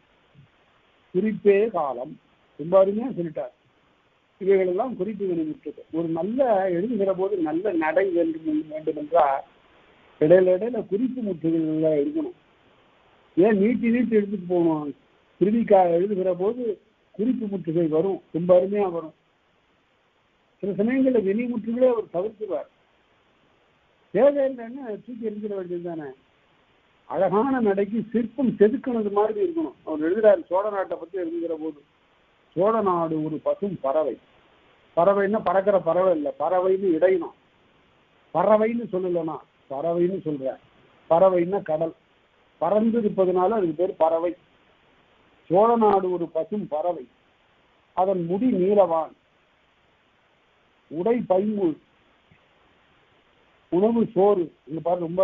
குறிப்பே காலம். ரொம்ப அருமையா சொல்லிட்டார். இவைகளெல்லாம் குறிப்பு வினைமுற்றுக்கள். ஒரு நல்ல எழுதுகிற போது நல்ல நடை வேண்டும் என்றால் இடையில குறிப்பு முற்றுகள் இருக்கணும். ஏன் நீட்டி எடுத்துட்டு போகணும்? திருவிக்கா எழுதுகிற போது குறிப்பு முற்றுகை வரும், ரொம்ப அருமையா வரும். சில சமயங்களில் வினைமுற்றுகளே அவர் தவிர்த்துவார். தேவையில்லைன்னு தூக்கி எரிஞ்சிட வேண்டியது தானே. அழகான நடைக்கு சிற்பம் செதுக்கினது மாதிரி இருக்கணும். அவர் எழுதுறாரு சோழ நாட்டை பற்றி எழுதுகிற போது, சோழ நாடு ஒரு பசும் பறவை. பறவைன்னா பறக்கிற பறவை இல்லை, பறவைன்னு இடையணும். பறவைன்னு சொல்லலன்னா பறவைன்னு சொல்ற. பறவைன்னா கடல், பறந்து இருப்பதனால அதுக்கு பேர் பறவை. சோழ நாடு ஒரு பசும் பறவை, அதன் முடி நீலவான், உடை பைம்பூல், உணவு சோறு. இங்க பாரு ரொம்ப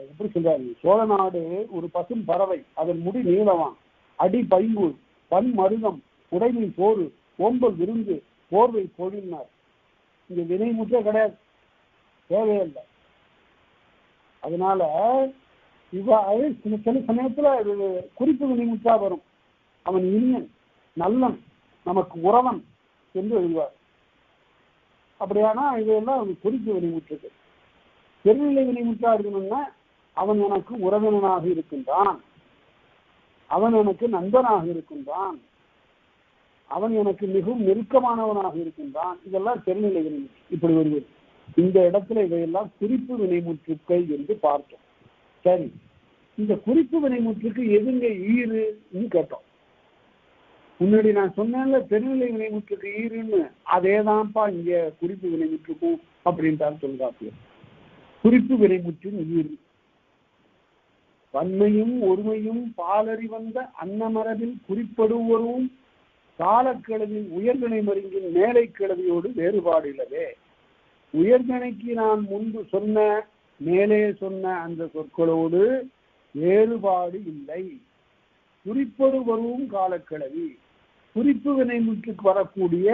எப்படி சொல்றாரு. சோழ நாடு ஒரு பசும் பறவை, அதன் முடி நீளவான், அடி பைம்பூல், பன் மருதம், உடைமை சோறு, ஓம்பல் விருந்து, போர்வை பொழினார். இங்க வினைமுற்றே கிடையாது, தேவையில்லை. அதனால சில சமயத்துல குறிப்பு வினைமுற்றா வரும். அவன் இனியன் நல்லன் நமக்கு உறவன் என்று எழுதுவார். அப்படியானா இதெல்லாம் குறிப்பு வினைமுற்றுக்கு. பெருநிலை வினைமுற்றா இருக்கணும்னா அவன் எனக்கு உறவினனாக இருக்கின்றான், அவன் எனக்கு நண்பனாக இருக்கின்றான், அவன் எனக்கு மிகவும் நெருக்கமானவனாக இருக்கின்றான். இதெல்லாம் பெருநிலை வினைமுற்று. இப்படி வருவது. இந்த இடத்துல இவையெல்லாம் குறிப்பு வினைமுற்றுக்கள் என்று பார்த்தோம். சரி, இந்த குறிப்பு வினைமுற்றுக்கு எதுங்க ஈறுன்னு கேட்டோம். முன்னாடி நான் சொன்னேன்ல பெருநிலை வினைமுற்றுக்கு ஈருன்னு, அதேதான்ப்பா இங்க குறிப்பு வினைமுற்றுக்கும் அப்படின்ட்டான்னு சொல்றாங்க. குறிப்பு வினைமுற்றின் ஈறு பன்மையும் ஒருமையும் பாலறி வந்த அன்னமரபில் குறிப்படுவரும் காலக்கிழவின் உயர்கணை மருங்கின் மேலை கிழவியோடு வேறுபாடு இல்லவே. உயர்கணைக்கு நான் முன்பு சொன்ன மேலே சொன்ன அந்த சொற்களோடு வேறுபாடு இல்லை. குறிப்படுவரும் காலக்கிழவி குறிப்பு வினைமுற்றுக்கு வரக்கூடிய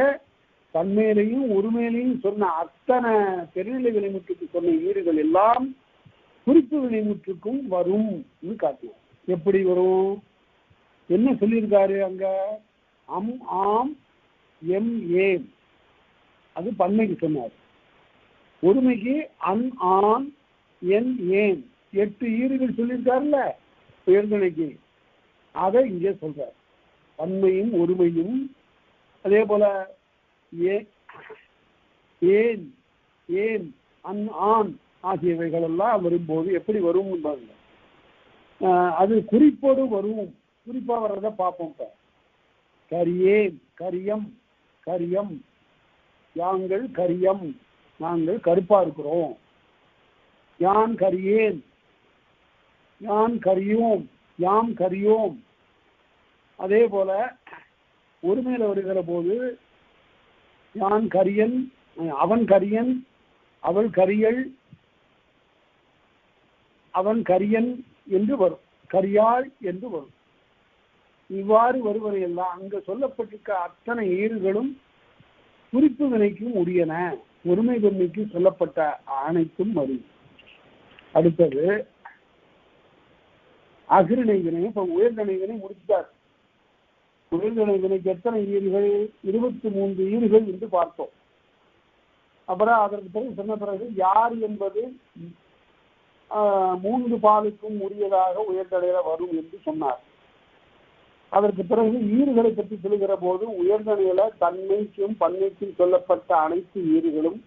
தன்மேலையும் ஒருமேலையும் சொன்ன அத்தனை பெருநிலை வினைமுற்றுக்கு சொன்ன ஈறுகள் எல்லாம் குறிப்பு வினைமுற்றுக்கும் வரும் காட்டுவோம். எப்படி வரும்? என்ன சொல்லியிருக்காரு அங்க? அம் ஆம் எம் ஏம், அது பன்மைக்கு சொன்னார். ஒருமைக்கு அன் ஆன் என் ஏன் 8 ஈறுகள் சொல்லியிருக்காருல்ல உயர்கணைக்கு, அதை இங்கே சொல்றார். பன்மையும் ஒருமையும் அதே போல ஏன் ஏன் அன் ஆன் ஆகியவைகள் எல்லாம் வரும்போது எப்படி வரும் பாருங்க. அது குறிப்போடு வரும். குறிப்பா வர்றத பார்ப்போம். கரியேன் கரியம் கரியம், யாங்கள் கரியம் நாங்கள் கருப்பா இருக்கிறோம். யான் கரியேன் யான் கரியோம் யாம் கரியோம். அதே போல ஒருமையில வருகிற போது யான் கரியன் அவன் கரியன் அவள் கரியள் அவன் கரியன் என்று வரும், கரியாள் என்று வரும். இவ்வாறு வருவதையெல்லாம் அங்க சொல்லப்பட்டிருக்க அத்தனை ஈறுகளும் குறிப்பு வினைக்கும் உரியன. ஒருமை பெண்மைக்கு சொல்லப்பட்ட அனைத்தும் வரும். அடுத்தது அகிரிணை வினை. இப்ப உயர்கணை வினை முடித்தார். உயர்கணை வினைக்கு எத்தனை ஈறுகள்? 23 ஈறுகள் என்று பார்த்தோம். அப்புறம் அதற்கு பிறகு சொன்ன பிறகு யார் என்பது 3 பாலுக்கும் உரியதாக உயர்கணையில வரும் என்று சொன்னார். அதற்கு பிறகு ஈறுகளை பற்றி சொல்லுகிற போது உயர்கணையில தன்மைக்கும் பன்மைக்கும் சொல்லப்பட்ட அனைத்து ஈறுகளும்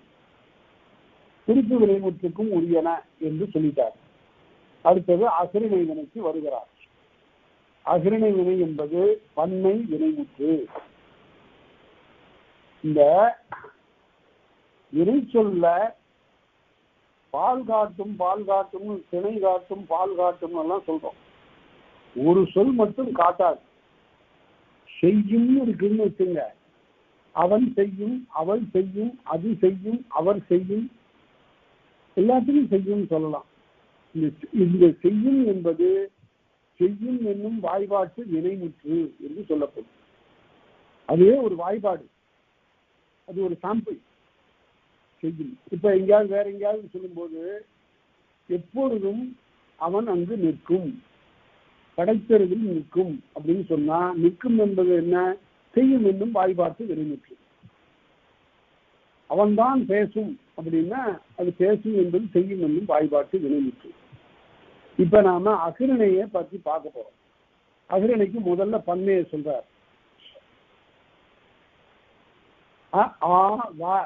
குறிப்பு வினைமுற்றுக்கும் உரியன என்று சொல்லிட்டார். அடுத்தது அகிரிணை வினைக்கு வருகிறார். அகிரிணை வினை என்பது பன்மை வினைமுற்று. இந்த வினை சொல்ல பால் காட்டும் பால் காட்டும் திணை காட்டும் பால் காட்டும் எல்லாம் சொல்றோம். ஒரு சொல் மட்டும் காட்டாது. செய்யும் இருக்குன்னு வச்சுங்க. அவன் செய்யும் அவள் செய்யும் அது செய்யும் அவர் செய்யும் எல்லாத்தையும் செய்யும் சொல்லலாம். இந்த செய்யும் என்பது செய்யும் என்னும் வாய்பாட்டு வினைமுற்று என்று சொல்லப்படும். அதுவே ஒரு வாய்பாடு, அது ஒரு சாம்பிள் செய்யும். இப்ப எங்கேயாவது வேற எங்கேயாவது சொல்லும்போது எப்பொழுதும் அவன் அங்கு நிற்கும், கடைத்தெருவில் நிற்கும் அப்படின்னு சொன்னா நிற்கும் என்பது என்ன? செய்யும் என்னும் வாய்பாட்டு வினைமுற்று. அவன்தான் பேசும் அப்படின்னா அது பேசும் என்பது செய்யும் என்னும் வாய்பாட்டு வினைமுற்று. இப்ப நாம அகிரிணையை பற்றி பார்க்க போறோம். அகிரிணைக்கு முதல்ல பன்மையை சொல்றார். ஆ வா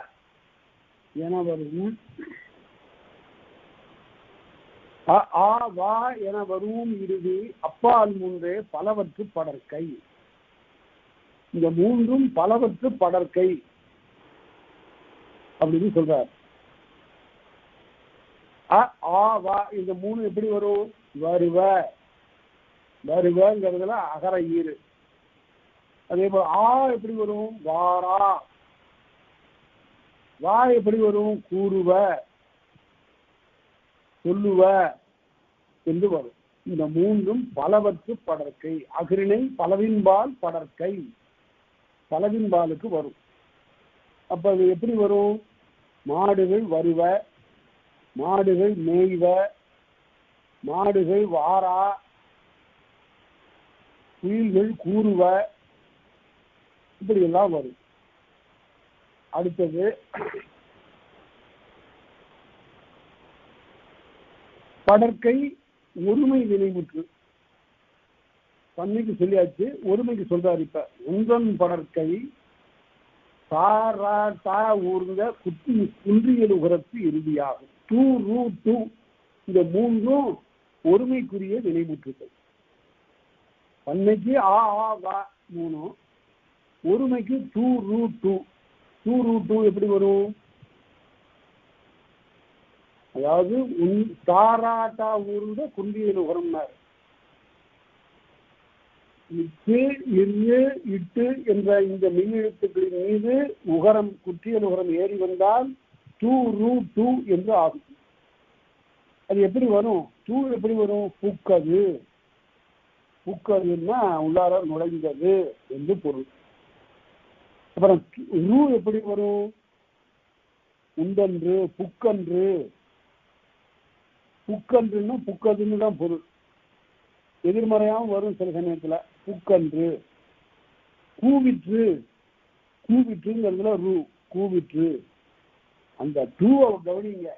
என வரும் ஆ வா என வரும் இறுதி அப்பால் மூன்றே பலவற்று படற்கை. இந்த மூன்றும் பலவற்று படற்கை அப்படின்னு சொல்றார். ஆ வா இந்த மூணு எப்படி வரும்? வருவ வருவங்கிறதுல அகர ஈறு. அதே போல ஆ எப்படி வரும்? வாரா. வா எப்படி வரும்? கூறுவ சொல்லுவ என்று வரும். இந்த மூன்றும் பலவற்று படற்கை. அகிரிணை பலவின்பால் படற்கை, பலவின்பாலுக்கு வரும். அப்ப அது எப்படி வரும்? மாடுகள் வருவ, மாடுகள் மேய்வ, மாடுகள் வாரா, குயில்கள் கூறுவ, இப்படி எல்லாம் வரும். அடுத்தது படற்கை ஒருமை வினைமுற்று. பன்மைக்கு சொல்லியாச்சு, ஒருமைக்கு சொல்றாரு. இப்ப உங்கன் படற்கை தாரா ஊர்ந்த குத்தி குன்றியல் உகரத்து இறுதியாகும். டூ ரூ டூ இந்த மூன்றும் ஒருமைக்குரிய வினைமுற்றுகள். பன்மைக்கு ஆ ஆ வா மூணும், ஒருமைக்கு 2√2. 2√2 எப்படி வரும்? அதாவது தாராட்டா ஊர்ந்த குந்தியல் உரம்னார். இட்டு இரு இட்டு என்ற இந்த மின்னெழுத்துக்களின் மீது உகரம் குற்றியல் உகரம் ஏறி வந்தால் 2√2 என்று ஆகும். அது எப்படி வரும்? 2 எப்படி வரும்? புக்கது. புக்கதுன்னா உள்ளார நுழைந்தது என்று பொருள். அப்புறம் ரூ எப்படி வரும்? உண்டன்று, புக்கன்று. புக்கன்றுன்னா புக்கதுன்னு தான் பொருள். எதிர்மறையாகவும் வரும் சில சமயத்துல. புக்கன்று. கூவிற்று. கூவிற்றுங்கிறதுல ரூ, கூவிற்று. அந்த டூவை கவனிங்க.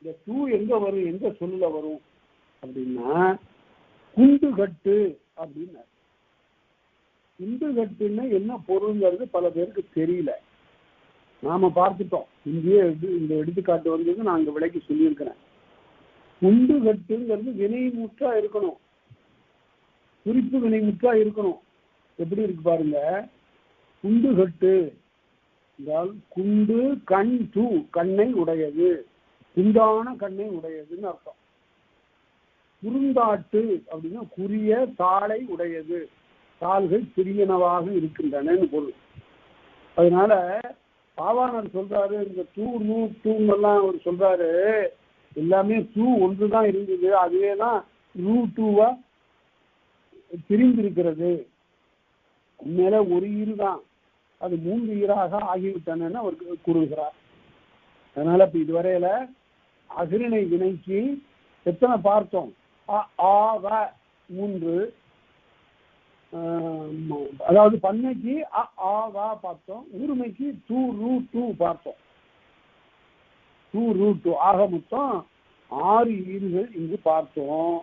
இந்த டூ எங்க வரும், எங்க சொல்லுல வரும் அப்படின்னா குண்டு கட்டு அப்படின்னு. குண்டு கட்டுன்னா என்ன பொருள்ங்கிறது பல பேருக்கு தெரியல. நாம பார்த்துட்டோம். இங்கேயே இந்த எடுத்துக்காட்டு வந்தது நான் அங்க விலைக்கு சொல்லியிருக்கிறேன். குண்டு கட்டுங்கிறது வினைமுற்றா இருக்கணும், குறிப்பு வினைமுற்றா இருக்கணும். எப்படி இருக்கு பாருங்க. குண்டு கட்டு என்றால் குண்டு கண் டூ, கண்ணை உடையது, குண்டான கண்ணை உடையதுன்னு அர்த்தம். குறுந்தாட்டு அப்படின்னா குறிய தாளை உடையது, தாள்கள் சிறியனவாக இருக்கின்றன பொருள். அதனால பாவாணர் சொல்றாரு, இந்த டூங்கெல்லாம் அவர் சொல்றாரு, எல்லாமே டூ ஒன்றுதான் இருந்தது, அதுவே தான் ரூ2வா பிரிந்திருக்கிறது. மேல ஒரு ஈரு தான், அது 3 ஈராக ஆகிவிட்டன அவர் கூறுகிறார். அதனால இப்ப இதுவரையில அகிரிணை வினைக்கு எத்தனை பார்த்தோம்? 3, அதாவது பன்மைக்கு பார்த்தோம், ஊர்மைக்கு 2√2 பார்த்தோம். 2√2 ஆக மொத்தம் 6 ஈறுகள் இங்கு பார்த்தோம்.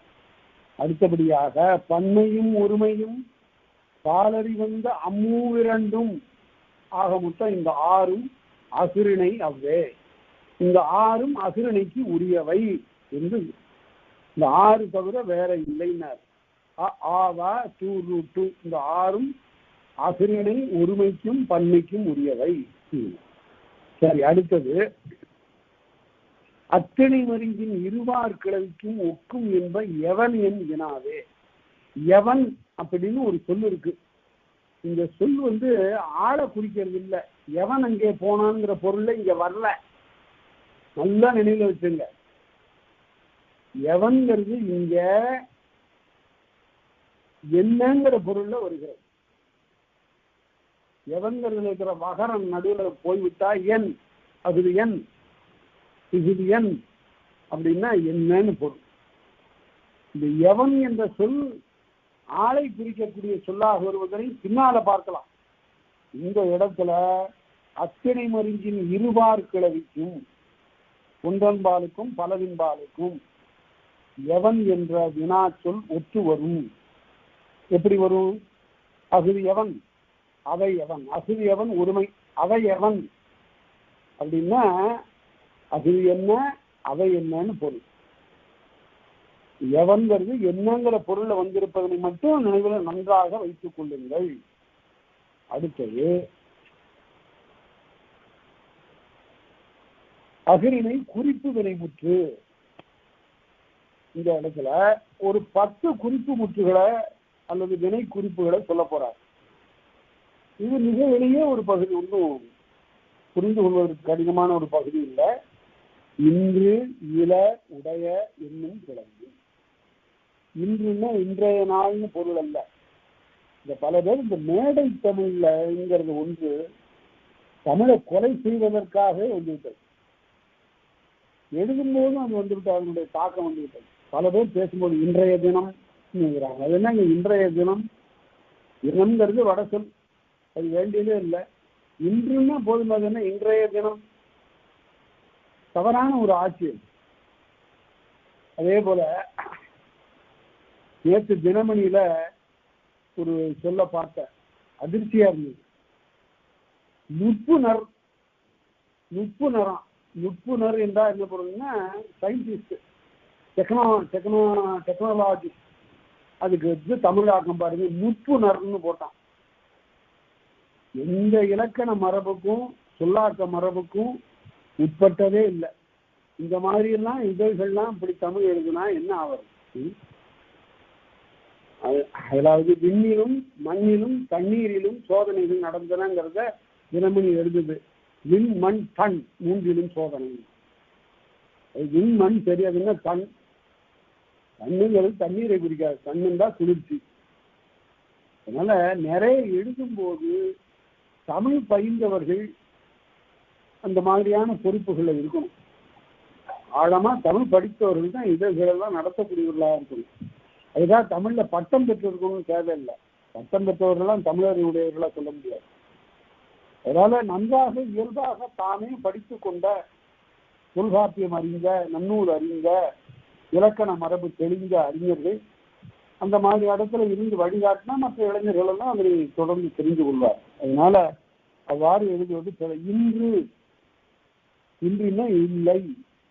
அடுத்தபடியாக பன்மையும் ஒருமையும் பாலறி வந்த அம்மூவிரண்டும் ஆக மொத்தம் இந்த 6ம் அகிரிணை அவ்வே. இந்த 6ம் அகிரிணைக்கு உரியவை என்று, இந்த 6 தவிர வேற இல்லைன்னார். 2√2 இந்த 6ம் அகிரிணை ஒருமைக்கும் பன்மைக்கும் உரியவை. சரி, அடுத்தது அத்தனை மருங்கின் இருவார் கிளவிக்கும் ஒக்கும் என்ப எவன் என் வினாவே. எவன் அப்படின்னு ஒரு சொல் இருக்கு. இந்த சொல் ஆளை குறிக்கிறது இல்லை. எவன் அங்கே போனான்ங்கிற பொருள்ல இங்க வரல. நல்லா நினைவுல வச்சுங்க. எவன்கிறது இங்க என்னங்கிற பொருள்ல வருகிறது. எவன்கிறது இருக்கிற வகரம் நடுவில் போய்விட்டா என், அது என், இது என் அப்படின்னா என்னன்னு பொருள். இந்த எவன் என்ற சொல் ஆளை குறிக்கக்கூடிய சொல்லாக வருவதனை பின்னால பார்க்கலாம். இந்த இடத்துல அத்தனை மருங்கின் இருபார் கிளவிக்கும் ஒன்றன்பாலுக்கும் பலவின்பாலுக்கும் எவன் என்ற வினா சொல் ஒத்து வரும். எப்படி வரும்? அகுதி எவன், அவை எவன். அகுதி எவன் ஒருமை, அவை எவன் அப்படின்னா அகுதி என்ன, அவை என்னன்னு பொருள். எவன்கிறது என்னங்கிற பொருள்ல வந்திருப்பதனை மட்டும் நினைவில் நன்றாக வைத்துக் கொள்ளுங்கள். அடுத்தது அகிரிணை குறிப்பு வினைமுற்று. இந்த இடத்துல ஒரு 10 குறிப்பு முற்றுகளை அல்லது வினை குறிப்புகளை சொல்ல போறார். இது மிக எளிய ஒரு பகுதி, ஒன்றும் புரிந்து கொள்வதற்கு கடினமான ஒரு பகுதி இல்லை. இன்று இள உடைய என்னும் கிளம்பு. இன்றுன்னா இன்றைய நாள்னு பொருள் அல்ல. இந்த பல பேர் இந்த மேடை தமிழ்ங்கிறது ஒன்று தமிழை கொலை செய்வதற்காகவே வந்துவிட்டது. எழுதும்போதும் அது வந்துவிட்டது, அதனுடைய தாக்கம் வந்துவிட்டது. பல பேர் பேசும்போது இன்றைய தினம் அது என்னங்க இன்றைய தினம்? தினம்ங்கிறது வட சொல், அது வேண்டியதே இல்லை. இன்றுன்னா போதும், அது என்ன இன்றைய தினம்? தவறான ஒரு ஆட்சி. அதே போல நேற்று தினமணியில ஒரு சொல்ல பார்த்த அதிர்ச்சியா இருந்தது. நுட்புணர். நுட்புணரம். நுட்புணர் என்றால் என்ன பொருள்னா சயின்டிஸ்ட், டெக்னாலஜி. அதுக்கு தமிழாக்கம் பாருங்க, நுட்புணர்னு போட்டான். எந்த இலக்கண மரபுக்கும் சொல்லாக்க மரபுக்கும் உட்பட்டதே இல்லை. இந்த மாதிரி எல்லாம் இதழ்கள்லாம் இப்படி தமிழ் எழுதுனா என்ன ஆவது? அதாவது விண்ணிலும் மண்ணிலும் தண்ணீரிலும் சோதனைகள் நடந்தனங்கிறத தினமணி எழுதுது. விண் மண் தன் மூன்றிலும் சோதனை. விண் மண் தெரியாதுன்னா தன், தண்ணுங்கிறது தண்ணீரை குறிக்காது, தண்ணுந்தா குளிர்ச்சி. அதனால நிறைய எழுதும்போது தமிழ் பயின்றவர்கள் அந்த மாதிரியான பொறுப்புகளில் இருக்கணும். ஆழமா தமிழ் படித்தவர்கள் தான் இதழ்களெல்லாம் நடத்தக்கூடியவர்களாக இருக்கணும். அதுதான் தமிழ்ல பட்டம் பெற்றிருக்கணும்னு தேவையில்லை. பட்டம் பெற்றவர்கள்லாம் தமிழறிவுடையவர்களாக சொல்ல முடியாது. அதனால நன்றாக இயல்பாக தானே படித்து கொண்ட, தொல்காப்பியம் அறிந்த, நன்னூல் அறிந்த, இலக்கண மரபு தெளிந்த அறிஞர்கள் அந்த மாதிரி இடத்துல இருந்து வழிகாட்டினா மற்ற இளைஞர்கள் எல்லாம் அதை தொடர்ந்து தெரிந்து கொள்வார். அதனால அவ்வாறு எழுதுவது இன்று, இன்றுன்னா இல்லை,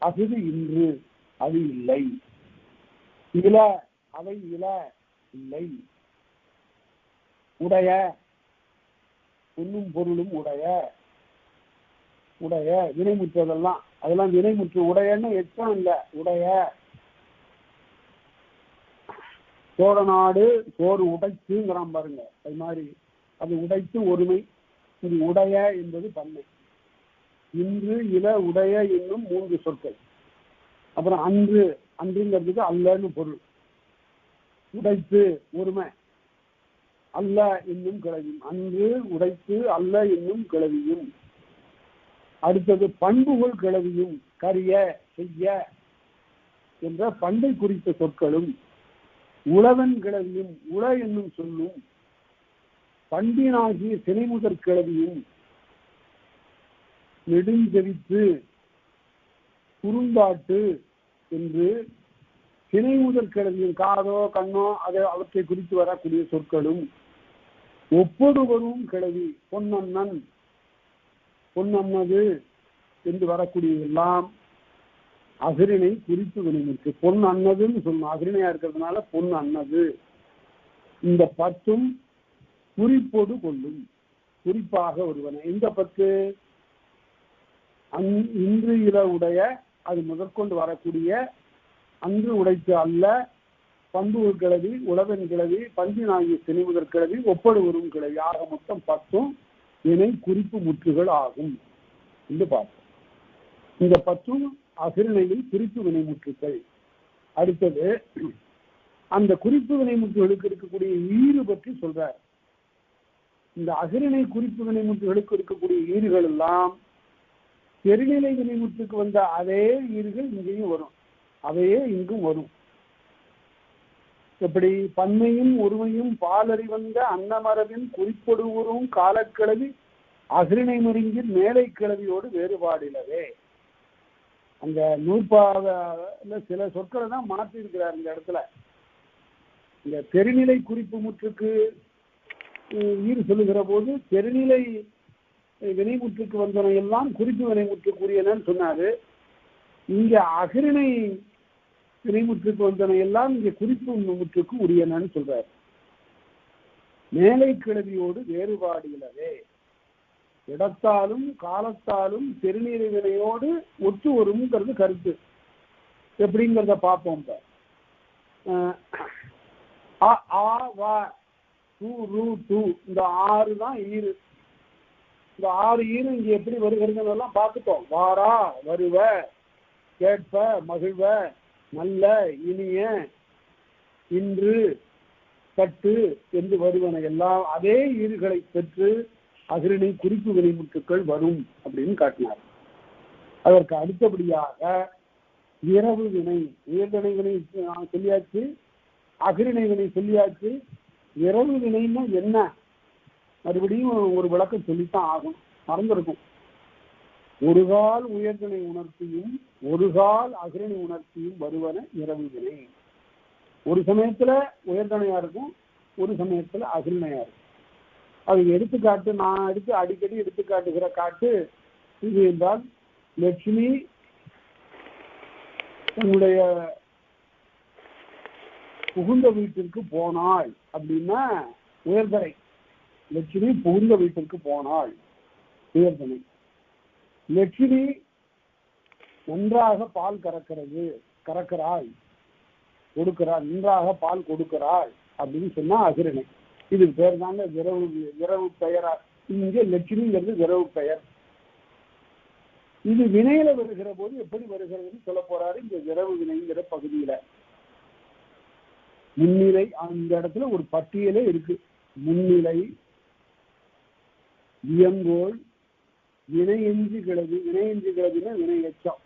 அகுது இன்று, அது இல்லை. இல, அவை இல, இல்லை. உடைய, பொன்னும் பொருளும் உடைய, உடைய வினைமுற்றதெல்லாம், அதெல்லாம் வினைமுற்று. உடையன்னு எச்சம் இல்லை, உடைய. சோழ நாடு சோறு உடைச்சுங்கிறான் பாருங்க, அது மாதிரி அது உடைத்து ஒருமை. இது உடைய என்பது பன்மை. இன்று, இல, உடைய என்னும் 3 சொற்கள். அப்புறம் அன்று, அன்றுங்கிறதுக்கு அல்லன்னு பொருள். உடைத்து ஒருமை, அல்ல என்னும் கிளவியும். அன்று, உடைத்து, அல்ல என்னும் கிளவியும். அடுத்தது பண்புகள் கிளவியும். கரிய, செய்ய என்ற பண்பை குறித்த சொற்களும். உழவன் கிளவியும், உள என்னும் சொல்லும். பண்பினாகிய சினைமுதற் கிளவியும். நெடுஞ்செவித்து, குறுந்தாட்டு என்று சினைமுதற் கிளவியும், காதோ கண்ணோ அதை அவற்றை குறித்து வரக்கூடிய சொற்களும். ஒப்படுவரும் கிளவி, பொன்னண்ணன், பொன்னண்ணது என்று வரக்கூடிய எல்லாம் அகிரிணை குறிப்பு வினைமுற்று. பொன் அன்னதுன்னு சொல்லணும். அகிரிணையா இருக்கிறதுனால பொன் அன்னது. இந்த 10ம் குறிப்போடு கொள்ளும், குறிப்பாக ஒருவனை. இந்த 10 இன்று இல உடைய, அது முதற்கொண்டு வரக்கூடிய அன்று உடைத்து அல்ல, பண்பு கிளவி, உழவன் கிளவி, பண்பினாகிய சினைமுதற் கிளவி, ஒப்படுவரும் கிளவி. ஆக மொத்தம் 10ம் இணை குறிப்பு முற்றுகள் ஆகும் என்று பார்த்தோம். இந்த 10ம் அகிரிணையில் குறிப்பு வினைமுற்றுக்கள். அடுத்தது அந்த குறிப்பு வினைமுற்றுகளுக்கு இருக்கக்கூடிய ஈறு பற்றி சொல்றார். இந்த அகிரிணை குறிப்பு வினைமுற்றுகளுக்கு இருக்கக்கூடிய ஈறுகள் எல்லாம் பெருநிலை வினைமுற்றுக்கு வந்த அதே ஈறுகள் இங்கேயும் வரும், அவையே இங்கும் வரும். எப்படி? பன்மையும் ஒருமையும் பாலறிவந்த அன்னமரபின் குறிப்பொடுவரும் காலக்கிழவி அகிரிணை மருங்கின் மேலை கிழவியோடு வேறுபாடிலவே. அந்த நூற்பாவில் சில சொற்களை தான் மாற்றி இருக்கிறார் இந்த இடத்துல. இந்த பெருநிலை குறிப்பு முற்றுக்கு ஈடு சொல்லுகிற போது பெருநிலை வினைமுற்றுக்கு வந்தன எல்லாம் குறிப்பு வினைமுற்றுக்குரியனன்னு சொன்னாரு. இங்க அகிரிணை வினைமுற்றுக்கு வந்தன எல்லாம் இங்க குறிப்பு முற்றுக்கு உரியனன்னு சொல்றாரு. மேலை கிழவியோடு வேறுபாடு இல்லவே. இடத்தாலும் காலத்தாலும் பெருநிலை வினையோடு ஒத்து வருங்கிறது கருத்து. எப்படிங்கிறத பார்ப்போம். இந்த 6 தான் ஈறு. இந்த 6 ஈறு இங்க எப்படி வருகிறதுலாம் பார்த்துட்டோம். வாரா, வருவ, கேட்ப, மகிழ்வ, நல்ல, இனிய, இன்று, கட்டு என்று வருவன எல்லாம் அதே ஈறுகளை பெற்று அகிரிணை குறிப்பு வினைமுற்றுக்கள் வரும் அப்படின்னு காட்டினார். அதற்கு அடுத்தபடியாக இரவு வினை, உயர்தனை வினை சொல்லியாச்சு, அகிரிணை வினை சொல்லியாச்சு. இரவு வினைன்னா என்ன? மறுபடியும் ஒரு விளக்கம் சொல்லித்தான் ஆகும், மறந்துருக்கும். ஒரு கால் உயர்தனை உணர்த்தியும் ஒரு கால் அகிரிணை உணர்த்தியும் வருவன இரவு வினை. ஒரு சமயத்துல உயர்தனையா இருக்கும், ஒரு சமயத்துல அகிரிணையா இருக்கும். அது எடுத்துக்காட்டு நான் அடிக்கடி எடுத்துக்காட்டுகிற காட்டு இது என்றால், லட்சுமி உன்னுடைய புகுந்த வீட்டிற்கு போனாள் அப்படின்னா உயர்தரை. லட்சுமி புகுந்த வீட்டிற்கு போனாள், உயர்தனை. லட்சுமி நன்றாக பால் கறக்கிறாள், கொடுக்கிறாள், நன்றாக பால் கொடுக்கிறாள் அப்படின்னு சொன்னா அகிரணை. இதுக்கு பேர் தாங்க விரவு பெயரா. இங்கே லட்சுமிங்கிறது விரவு பெயர். இது வினையில வருகிற போது எப்படி வருகிறதுன்னு சொல்ல போறாரு இந்த விரவு வினைங்கிற பகுதியில. முன்னிலை, அந்த இடத்துல ஒரு பட்டியலே இருக்கு. முன்னிலை, வியங்கோள், வினையெஞ்சு கிளவி. வினையெஞ்சு கிளவினா வினை எச்சம்.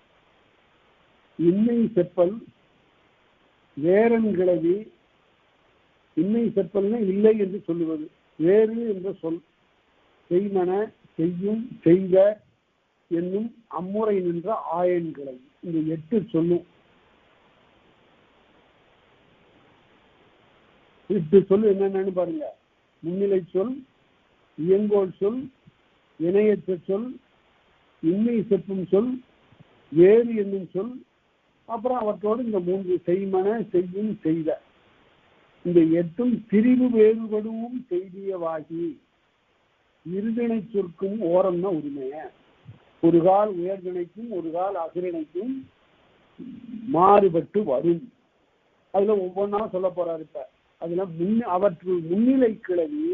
இன்னை செப்பல், வேறன் கிளவி. இன்னை செப்பல்னா இல்லை என்று சொல்லுவது, வேறு என்ற சொல். செய்மன, செய்யும், செய்த என்னும் அம்முறை நின்ற ஆயன் கிளவி. இந்த 8 சொல்லும். 8 சொல் என்னென்னு பாருங்க. முன்னிலை சொல், இயங்கோல் சொல், இணையற்ற சொல், இன்னை செப்பும் சொல், வேறு என்னும் சொல், அப்புறம் அவற்றோடு இந்த 3 செய்மன, செய்யும், செய்த. இந்த 8ம் பிரிவு வேறுபடுவும் செய்தியவாகி இருதிணை சொற்கும் ஓரம்னா உரிமைய. ஒரு கால் உயர்திணைக்கும் ஒரு கால் அகிரிணைக்கும் மாறுபட்டு வரும். அதுல ஒவ்வொன்றா சொல்ல போறாரு. இப்ப அதுல அவற்றுள் முன்னிலை கிளவி,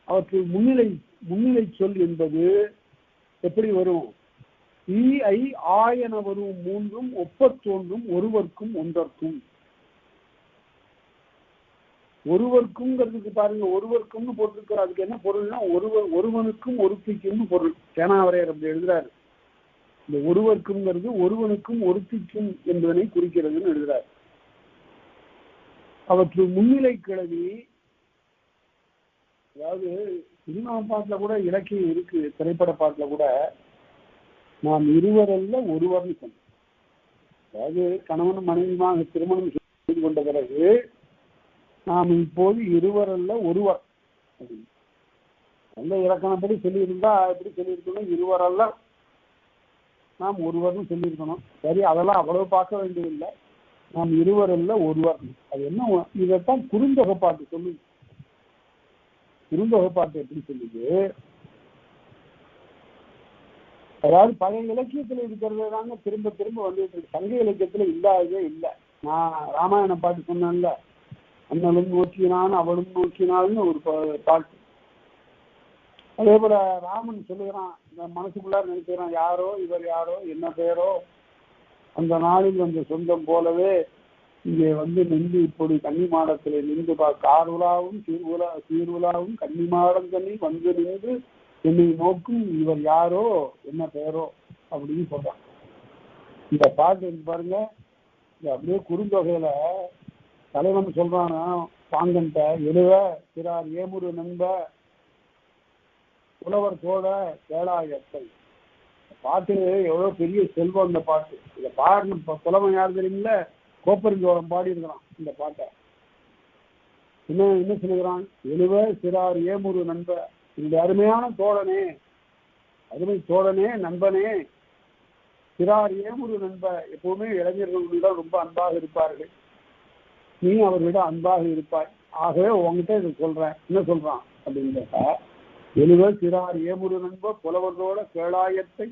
அவற்றுள் முன்னிலை சொல் என்பது எப்படி வரும்? ஈ ஐ ஆயன வரும் 3ம் ஒப்பத்தோன்றும் ஒருவர்க்கும் ஒன்றற்கும். ஒருவர்க்கும்ங்கிறதுக்கு பாருங்க, ஒருவர்க்கும்னு போட்டிருக்கிற. அதுக்கு என்ன பொருள்னா ஒருவனுக்கும் ஒருத்திக்கும் பொருள். சேனாவரையர் அப்படி எழுதுறாரு. இந்த ஒருவர்க்கும்ங்கிறது ஒருவனுக்கும் ஒருத்திக்கும் என்பதனை குறிக்கிறதுன்னு எழுதுறாரு. அவற்றுள் முன்னிலை கிளவி, அதாவது சினிமா பாட்டுல கூட இலக்கியம் இருக்கு, திரைப்பட பாட்டுல கூட நாம் இருவரல்ல ஒருவர்னு சொன்னோம். அதாவது கணவன் மனைவியுமாக திருமணம் செய்து கொண்ட பிறகு நாம் இப்போது இருவரல்ல ஒருவர். நல்ல இலக்கணப்படி சொல்லியிருந்தா எப்படி சொல்லியிருக்கணும்? இருவரல்ல நாம் ஒருவர்னு சொல்லியிருக்கணும். சரி, அதெல்லாம் அவ்வளவு பார்க்க வேண்டியதில்லை. நாம் இருவரல்ல ஒருவர். அது என்ன? இதைத்தான் குறுந்தொகை பாட்டு சொல்லுது. குறுந்தொகை பாட்டு எப்படி சொல்லுது? அதாவது பழைய இலக்கியத்துல இருக்கிறது தாங்க திரும்ப திரும்ப வந்துட்டு இருக்கு. சங்க இலக்கியத்துல இல்லாததே இல்லை. நான் ராமாயண பாட்டு சொன்னேன்ல, அண்ணலும் நோக்கினான் அவளும் நோக்கினாள்னு ஒரு பாட்டு. அதே போல ராமன் சொல்லுகிறான், இந்த மனசுக்குள்ளார நினைக்கிறான், யாரோ இவர் யாரோ என்ன பேரோ, அந்த நாளில் வந்த சொந்தம் போலவே இங்கே வந்து நின்று இப்படி கன்னிமாடத்திலே நின்று கார்வுலாவும் சீர்வுலாவும் கன்னிமாடம் தண்ணி வந்து நின்று என்னை நோக்கும் இவர் யாரோ என்ன பேரோ அப்படின்னு சொல்றான். இந்த பாட்டு பாருங்க, இந்த அப்படியே குறுந்தொகையில தலைவன் சொல்றானா பாங்கன்ட்ட, எழுவ சிறார் ஏமுரு நண்ப புலவர் தோழ கேளாயத்தை. பாட்டு எவ்வளவு பெரிய செல்வம் இந்த பாட்டு. இந்த பாட்டு புலவன் யாரு தெரியுமில்ல? கோப்பெருஞ்சோழன் பாடி இருக்கிறான் இந்த பாட்டை. என்ன சொல்லுகிறான்? எழுவ சிறார் ஏமுரு நண்ப, என்னுடைய அருமையான தோழனே, அருமை தோழனே, நண்பனே. சிறார் ஏமுரு நண்ப, எப்பவுமே இளைஞர்களிடம் ரொம்ப அன்பாக இருப்பார்கள், நீ அவர்களிடம் அன்பாக இருப்பாய். ஆகவே உங்ககிட்ட இதை சொல்றேன். என்ன சொல்றான் அப்படின்னு கேட்டா, எழுவ சிறார் ஏமுரு நண்ப புலவர்களோட கேளாயத்தை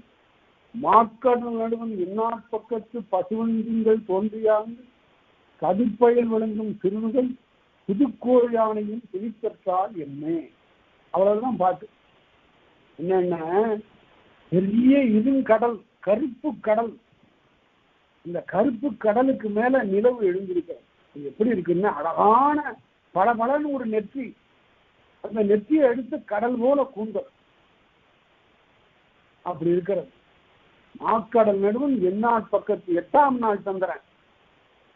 மாக்கடல் நடுவன் இன்னார் பக்கத்து பசுவந்திங்கள் தோன்றியாந்து கதிர்பயல் விளங்கும் சிறுநுகள் புதுக்கோள் யானையும் பிடித்தற்றால் என்னே. அவ்வளவுதான் பாட்டு. என்னென்ன பெரிய கடல், கருப்பு கடல். இந்த கருப்பு கடலுக்கு மேல நிலவு எழுந்திருக்கிறது. எப்படி இருக்குன்னா, அழகான பளபளன்னு ஒரு நெற்றி. அந்த நெற்றியை எடுத்து கடல் போல கூந்தல் அப்படி இருக்கிறது. மாக்கடல் நடுவன் எந்நாள் பக்கத்து 8ஆம் நாள் தந்திரன்,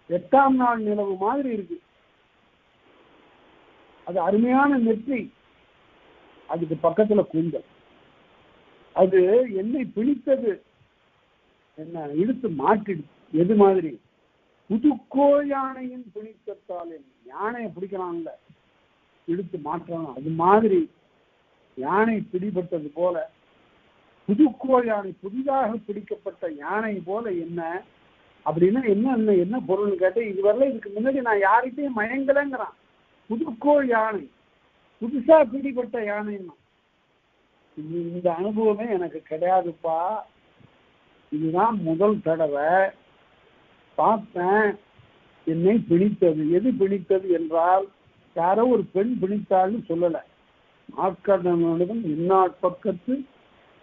8ஆம் நாள் நிலவு மாதிரி இருக்கு. அது அருமையான நெற்றி, அதுக்கு பக்கத்துல கூந்தல். அது என்னை பிடித்தது, என்ன இழுத்து மாட்டிடுச்சு. எது மாதிரி? புதுக்கோள் யானையின் பிடித்தத்தால். யானையை பிடிக்கலாம்ல, இழுத்து மாற்றலாம். அது மாதிரி யானை பிடிபட்டது போல, புதுக்கோள் யானை, புதிதாக பிடிக்கப்பட்ட யானை போல. என்ன அப்படின்னா என்ன பொருள்னு கேட்டு, இதுவரை இதுக்கு முன்னாடி நான் யார்கிட்டையும் மயங்கலைங்கிறான். புதுக்கோள் யானை, புதுசா பிடிபட்ட யானைன்னா இந்த அனுபவமே எனக்கு கிடையாதுப்பா, இதுதான் முதல் தடவை பார்த்தேன். என்னை பிடித்தது. எது பிடித்தது என்றால் யாரோ ஒரு பெண் பிடித்தாள்னு சொல்லலை. மார்க்கடனுடன் இந்நாட்பக்கத்து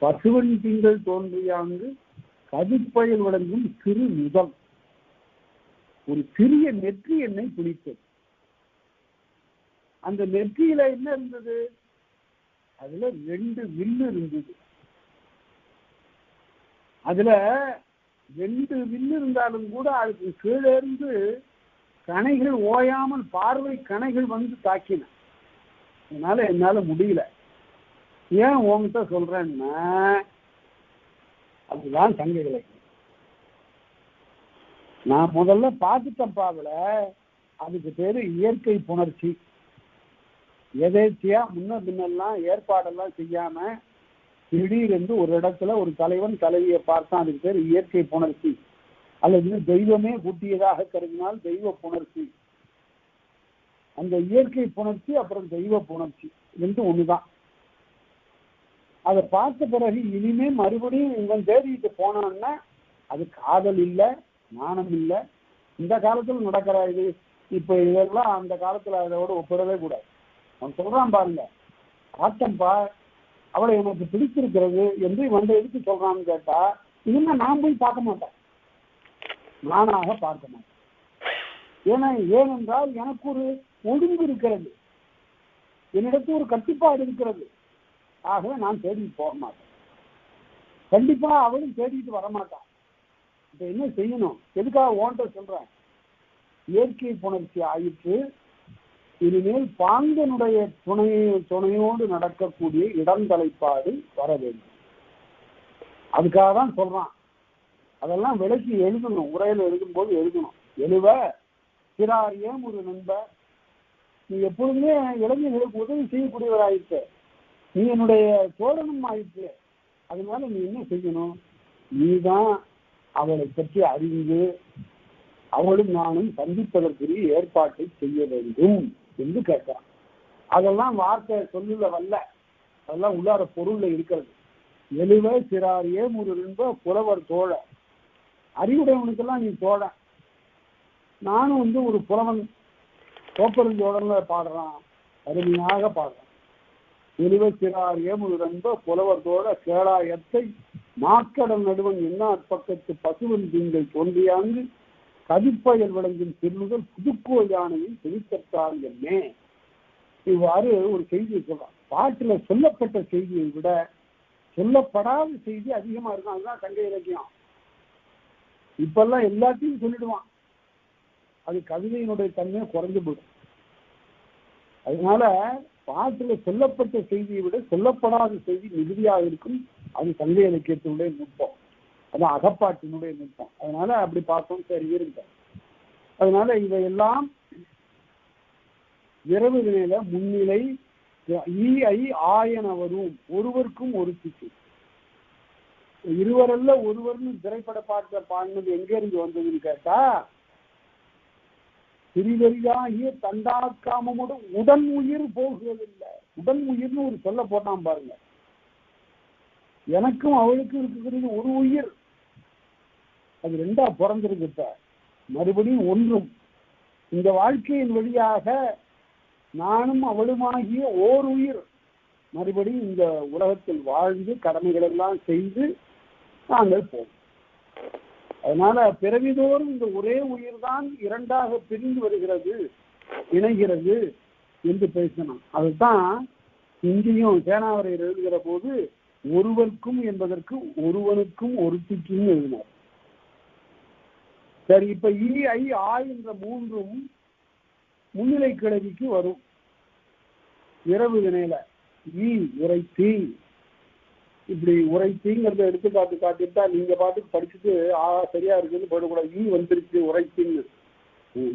பசுவன் திங்கள் தோன்றியாங்கு கதிர்பயல் வழங்கும் சிறு முதல் ஒரு சிறிய நெற்றி என்னை பிடித்தது. அந்த நெற்றியில என்ன இருந்தது? அதுல 2 வில்லு இருந்தது. அதுல 2 வில்லு இருந்தாலும் கூட அதுக்கு கீழே இருந்து கணைகள் ஓயாமல் பார்வை கணைகள் வந்து தாக்கின. அதனால என்னால முடியல. ஏன் உங்ககிட்ட சொல்றேன்னா அதுதான் சங்க இலக்கியம். நான் முதல்ல பார்த்துட்டேன் பாவல. அதுக்கு பேரு இயற்கை புணர்ச்சி. எதேச்சியா முன்ன பின்னெல்லாம் ஏற்பாடெல்லாம் செய்யாம திடீரென்று ஒரு இடத்துல ஒரு தலைவன் தலைவியை பார்த்தான். அதுக்கு பேர் இயற்கை புணர்ச்சி. அல்லது தெய்வமே கூட்டியதாக கருதினால் தெய்வ புணர்ச்சி. அந்த இயற்கை புணர்ச்சி அப்புறம் தெய்வ புணர்ச்சி என்று ஒண்ணுதான். அதை பார்த்த பிறகு இனிமே மறுபடியும் இவன் தேடிட்டு போனான்னா அது காதல் இல்லை, ஞானம் இல்லை. இந்த காலத்துல நடக்கிற இது இப்ப இதெல்லாம் அந்த காலத்துல அதோட ஒப்பிடவே கூடாது. அவன் சொல்றான் பாருங்க, ஆட்டம்பா அவளை எனக்கு பிடிச்சிருக்கிறது என்று வந்து எதுக்கு சொல்றான்னு கேட்டா, இனிமே நான் போய் பார்க்க மாட்டேன், நானாக பார்க்க மாட்டேன். ஏனென்றால் எனக்கு ஒரு ஒழுங்கு இருக்கிறது, என்னிடத்து ஒரு கட்டுப்பாடு இருக்கிறது. ஆகவே நான் தேடிட்டு போக மாட்டேன். கண்டிப்பா அவளும் தேடிட்டு வரமாட்டான். இப்ப என்ன செய்யணும்? எதுக்காக ஓன்ட்ட சொல்றேன்? இயற்கை புணர்ச்சி ஆயிற்று. இனிமேல் பாங்கனுடைய துணையோடு நடக்கக்கூடிய இடந்தலைப்பாடு வர வேண்டும். அதுக்காக தான் சொல்றான். அதெல்லாம் விளக்கி எழுதணும். உரையில எழுதும்போது எழுதணும். எழுவ சிறாரியம் ஒரு நண்பர், நீ எப்பொழுதுமே இளைஞர்களுக்கு உதவி செய்யக்கூடியவராயிற்று, நீ என்னுடைய தோழனும் ஆயிற்று. அதனால நீ என்ன செய்யணும்? நீதான் அவளை பற்றி அறிந்து அவளும் நானும் சந்திப்பதற்குரிய ஏற்பாட்டை செய்ய வேண்டும் என்று கேட்கிறான். அதெல்லாம் வார்த்தை சொல்லுல வரல, அதெல்லாம் உள்ளார பொருள்ல இருக்கிறது. எழுவ சிறாரியே ஒரு நண்ப புலவர் தோழ. அறிவுடையவனுக்கெல்லாம் நீ தோழ. நானும் ஒரு புலவன் தோப்பருஞ்சோழன்ல பாடுறான், அருமையாக பாடுறான். எழுவ சிறாரியே ஒரு நண்ப புலவர் தோழ கேளாயத்தை மாக்கடல் நடுவன் என்ன பக்கத்து பசுவன் திங்கள் தோன்றியாங்கு கதிப்பயல் விளங்கும் திருமுதல் புதுக்கோ யானையை செழித்தால் என்னே. இவ்வாறு ஒரு செய்தியை சொல்றான். பாட்டுல சொல்லப்பட்ட செய்தியை விட சொல்லப்படாத செய்தி அதிகமா இருக்கும். அதுதான் சங்க இலக்கியம். இப்பெல்லாம் எல்லாத்தையும் சொல்லிடுவான். அது கவிதையினுடைய தன்மையை குறைஞ்சு போடும். அதனால பாட்டுல சொல்லப்பட்ட செய்தியை விட சொல்லப்படாத செய்தி மிகுதியாக இருக்கும். அது சங்க இலக்கியத்தினுடைய நுட்பம், அதான் அகப்பாட்டினுடைய நுட்பம். அதனால அப்படி பார்த்தோம். சரி இருங்க. அதனால இவையெல்லாம் விரவு வினையில முன்னிலை ஈஐ ஆயன வரும். ஒருவருக்கும் ஒரு சிக்கு. இருவரல்ல ஒருவர்னு திரைப்பட பாட்டை பாடினது எங்க இருந்து வந்ததுன்னு கேட்டா, சிறிதறியாகிய தண்டாக்காமோட உடன் உயிர் போகுவதில்லை. உடன் உயிர்னு ஒரு சொல்ல போட்டான் பாருங்க. எனக்கும் அவளுக்கும் இருக்கக்கூடிய ஒரு உயிர், அது 2ஆ பிறந்திருக்கு. மறுபடியும் ஒன்றும் இந்த வாழ்க்கையின் வழியாக நானும் அவளுமாகிய ஓர் உயிர் மறுபடியும் இந்த உலகத்தில் வாழ்ந்து கடமைகளெல்லாம் செய்து நாங்கள் போவோம். அதனால பிறவிதோறும் இந்த ஒரே உயிர் தான் 2ஆக பிரிந்து வருகிறது, இணைகிறது என்று பேசணும். அதுதான் இங்கேயும் சேனாவரையர் எழுதுகிற போது ஒருவருக்கும் என்பதற்கு ஒருவனுக்கும் ஒருத்திக்கும் எழுதினார். சரி, இப்ப ஈஐ ஆ என்ற 3ம் முன்னிலை கிளவிக்கு வரும். இரவு வினையில ஈ உரைத்தி, இப்படி உரைத்திங்கிறத எடுத்துக்காட்டு காட்டிட்டா நீங்க பாட்டுக்கு படிச்சுட்டு சரியா இருக்குன்னு போடக்கூடாது. ஈ வந்துருச்சு உரைத்தின்னு.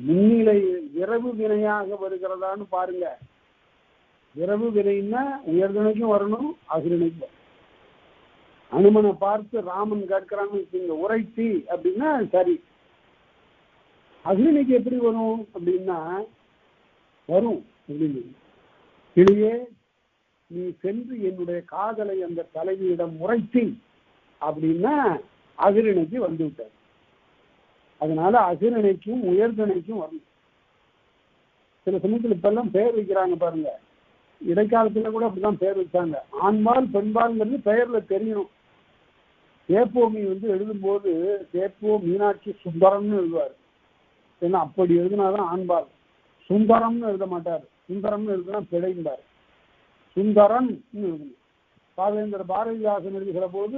முன்னிலை இரவு வினையாக வருகிறதான்னு பாருங்க. இரவு வினைன்னா உயர்திணைக்கும் வரணும், அகிரிணைக்கும் வரணும். அனுமனை பார்த்து ராமன் கேட்கிறான்னு உரைத்தி அப்படின்னா சரி. அகிரிணைக்கு எப்படி வரும் அப்படின்னா வரும் அப்படின்னு. கிளியே, நீ சென்று என்னுடைய காதலை அந்த தலைவியிடம் முறைத்தி அப்படின்னா அகிரிணைக்கு வந்து விட்டார். அதனால அகிரிணைக்கும் உயர்தனைக்கும் வரணும். சில சமயத்தில் இப்பெல்லாம் பெயர் வைக்கிறாங்க பாருங்க, இடைக்காலத்துல கூட அப்படிதான் பெயர் வச்சாங்க. ஆண்பால் பெண்பால்ங்கிறது பெயர்ல தெரியணும். தேப்போமி எழுதும்போது தேப்போ மீனாட்சி சுந்தரம்னு எழுதுவார். ஏன்னா அப்படி எழுதினாதான் ஆண்பால். சுந்தரம்னு எழுத மாட்டார். சுந்தரம்னு எழுதுனா பிழைந்தார். சுந்தரன் எழுதணும். பாவேந்திர பாரதிதாசன் எழுதுகிற போது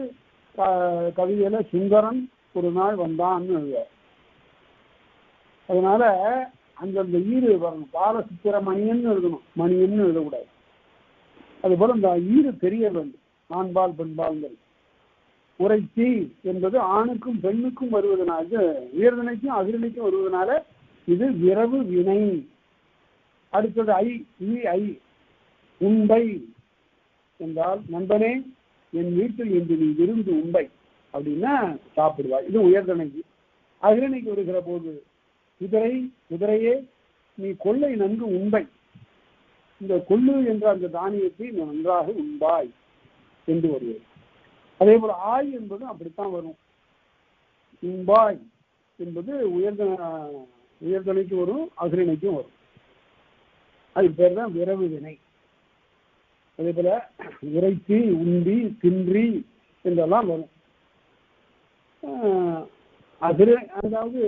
கவிதையில சுந்தரன் ஒரு நாள் வந்தான்னு எழுதுவார். அதனால அந்தந்த ஈறு வரணும். பாலசுத்திரமணியன்னு எழுதணும், மணியன்னு எழுதக்கூடாது. அதுபோல இந்த ஈறு தெரிய வேண்டும். ஆண்பால் பெண்பால்கள். உரைச்சி என்பது ஆணுக்கும் பெண்ணுக்கும் வருவதனால, உயர்தனைக்கும் அகிரணைக்கும் வருவதனால இது விரவு வினை. அடுத்தது ஐ உண்பை என்றால், நண்பனே என் வீட்டில் இன்று நீ விருந்து உண்பை அப்படின்னா சாப்பிடுவாய். இது உயர்தனைக்கு. அகிரணைக்கு வருகிற போது குதிரையே நீ கொள்ளை நன்கு உண்பை, இந்த கொள்ளு என்ற அந்த தானியத்தை நன்றாக உண்பாய் என்று வருவது. அதே போல ஆய் என்பது அப்படித்தான் வரும். உண்பாய் என்பது உயர்தனைக்கு வரும், அகிரணைக்கும் வரும். அதுக்கு பேர் தான் விரவு வினை. அதே போல உரைத்தி, உண்டி, தின்றி என்றெல்லாம் வரும். அதாவது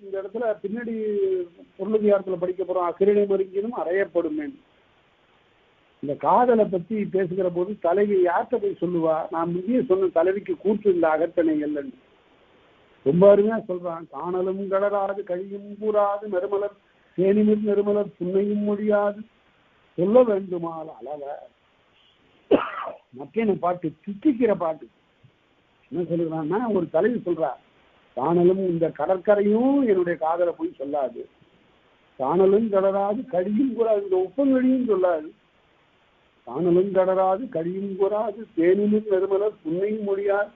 இந்த இடத்துல பின்னாடி பொருளதிகாரத்தில் படிக்க போறோம். அகிரிணை மருங்கினும் அறையப்படும். இந்த காதலை பத்தி பேசுகிற போது தலைவி யார்கிட்ட போய் சொல்லுவா? நான் முந்தைய சொன்ன தலைவிக்கு கூற்று இந்த அகத்தணைகள் ரொம்ப அருமையா சொல்றான். காணலும் கடராது கழியும் கூறாது நறுமலர் தேனிமிர் நறுமலர் புன்னையும் மொழியாது சொல்ல வேண்டுமால் அளவ. மக்கின பாட்டு, திட்டிக்கிற பாட்டு. என்ன சொல்லுறான்னா, ஒரு தலைவி சொல்றா, காணலும் இந்த கடற்கரையும் என்னுடைய காதலை போய் சொல்லாது, காணலும் கடராது கழியும் கூறாது, இந்த உப்பங்கழியும் சொல்லாது, காணலும் கடராது கழியும் கூறாது தேனிலும் நறுமலர் புன்னையும் மொழியார்,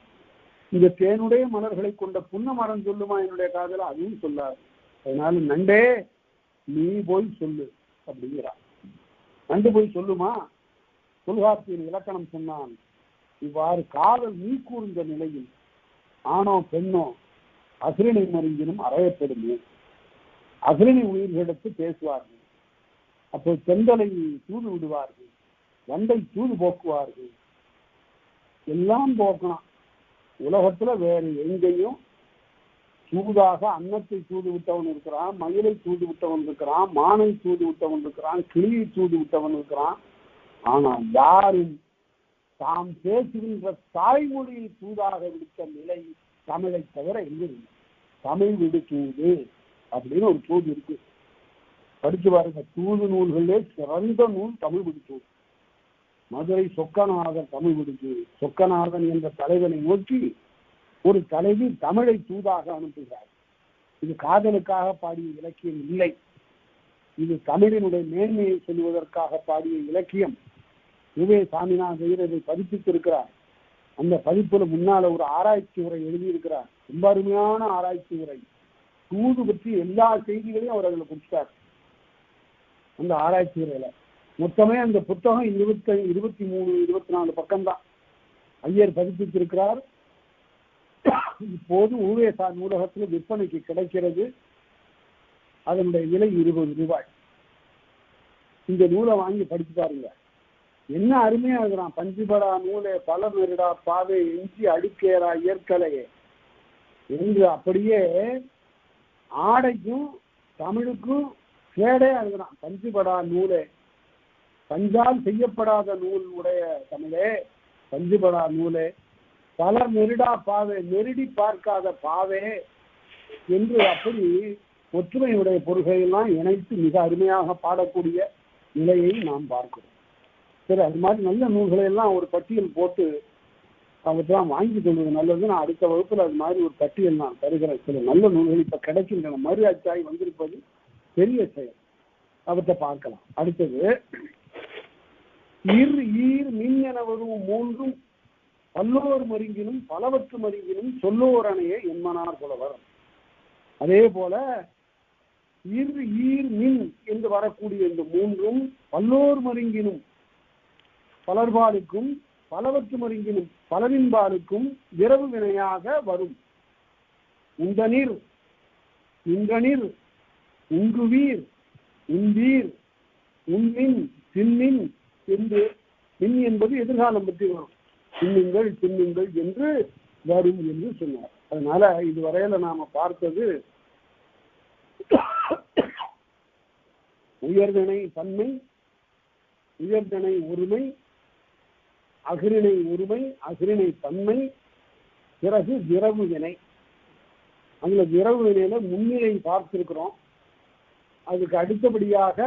இந்த தேனுடைய மலர்களை கொண்ட புன்ன மரம் சொல்லுமா என்னுடைய காதலை, அதுவும் சொல்லாது. அதனால நண்டே நீ போய் சொல்லு அப்படிங்கிறான். நண்டு போய் சொல்லுமா? தொல்காப்பியன் இலக்கணம் சொன்னான், இவ்வாறு காதல் நீ கூர்ந்த நிலையில் ஆணோ பெண்ணோ அகிரிணை மருங்கினும் அறையப்படுமே. அகிரிணை உயிர்களிடத்து பேசுவார்கள். அப்போ செந்தலை தூது விடுவார்கள், வண்டை தூது போக்குவார்கள். எல்லாம் போக்கலாம். உலகத்துல வேறு எங்கேயும் தூதாக அன்னத்தை தூது விட்டவன் இருக்கிறான், மயிலை தூது விட்டவன் இருக்கிறான், மானை தூது விட்டவன் இருக்கிறான், கிளியை தூது விட்டவன் இருக்கிறான். ஆனால் யாரும் தாம் பேசுகின்ற தாய்மொழியை தூதாக விடுத்த நிலை தமிழை தவிர எங்கே இல்லை. தமிழ் விடு தூது அப்படின்னு ஒரு தூது இருக்கு, படிச்சு பாருங்க. தூது நூல்களே சிறந்த நூல் தமிழ் விடு தூது. மதுரை சொக்கநாதன் தமிழ் விடு தூது. சொக்கநாதன் என்ற தலைவனை நோக்கி ஒரு தலைவி தமிழை தூதாக அனுப்புகிறார். இது காதலுக்காக பாடிய இலக்கியம் இல்லை, இது தமிழினுடைய மேன்மையை சொல்லுவதற்காக பாடிய இலக்கியம். யுவே சாமிநாதையர் இதை பதிப்பித்திருக்கிறார். அந்த பதிப்புல முன்னால ஒரு ஆராய்ச்சி உரை எழுதியிருக்கிறார். ரொம்ப அருமையான ஆராய்ச்சி உரை. தூது பற்றி எல்லா செய்திகளையும் அவர் அதில் கொடுத்தார். அந்த ஆராய்ச்சி உரையில மொத்தமே அந்த புத்தகம் 23-24 பக்கம்தான் ஐயர் பதிப்பித்திருக்கிறார். இப்போது ஊவேசா நூலகத்தில் விற்பனைக்கு கிடைக்கிறது. அதனுடைய விலை 20 ரூபாய். இந்த நூலை வாங்கி படிச்சு பாருங்க, என்ன அருமையா இருக்கிறான். பஞ்சுபடா நூலே பல மெரிடா பாவே எஞ்சி அடிக்கேரா இயற்கலையே என்று அப்படியே ஆடைக்கும் தமிழுக்கும் கேடே எழுதுறான். பஞ்சுபடா நூலே, பஞ்சால் செய்யப்படாத நூல் உடைய தமிழே, பஞ்சுபடா நூலே பல மெரிடா பாவே, நெருடி பார்க்காத பாவே என்று அப்படி ஒற்றுமையுடைய பொருள்களெல்லாம் இணைத்து மிக அருமையாக பாடக்கூடிய நிலையை நாம் பார்க்கிறோம். சரி, அது மாதிரி நல்ல நூல்களை எல்லாம் ஒரு பட்டியல் போட்டு அவற்றெல்லாம் வாங்கி கொள்வது நல்லது. நான் அடுத்த வகுப்பில் அது மாதிரி ஒரு பட்டியல் நான் தருகிறேன். சில நல்ல நூல்கள் இப்போ கிடைக்கின்றன, மறு அச்சாய் வந்திருப்பது பெரிய செயல். அவற்றை பார்க்கலாம். அடுத்தது ஈர் மின் என வரும் மூன்றும் பல்லோர் மருங்கினும் பலவற்று மருங்கினும் சொல்லோர் அணைய என்மனார் புலவர். அதே போல இர் ஈர் மின் என்று வரக்கூடிய இந்த மூன்றும் பல்லோர் மருங்கினும் பலர்பாலுக்கும் பலவற்று மருங்கினும் பலவின்பாலுக்கும் விரவு வினையாக வரும். உண்டனிர் இன்றனிர் உங்குவீர் உந்தீர் உன்மின் சின்மின் என்று மின் என்பது எதிர்காலம் பற்றி வரும். சின்னுங்கள் சின்னுங்கள் என்று வரும் என்று சொன்னார். அதனால இதுவரையில நாம பார்த்தது உயர்திணை தன்மை, உயர்திணை ஒருமை, அகிரிணை ஒருமை, அகிரிணை தன்மை, பிறகு விரவு வினை. அந்த விரவு வினையில முன்னிலை பார்த்திருக்கிறோம். அதுக்கு அடுத்தபடியாக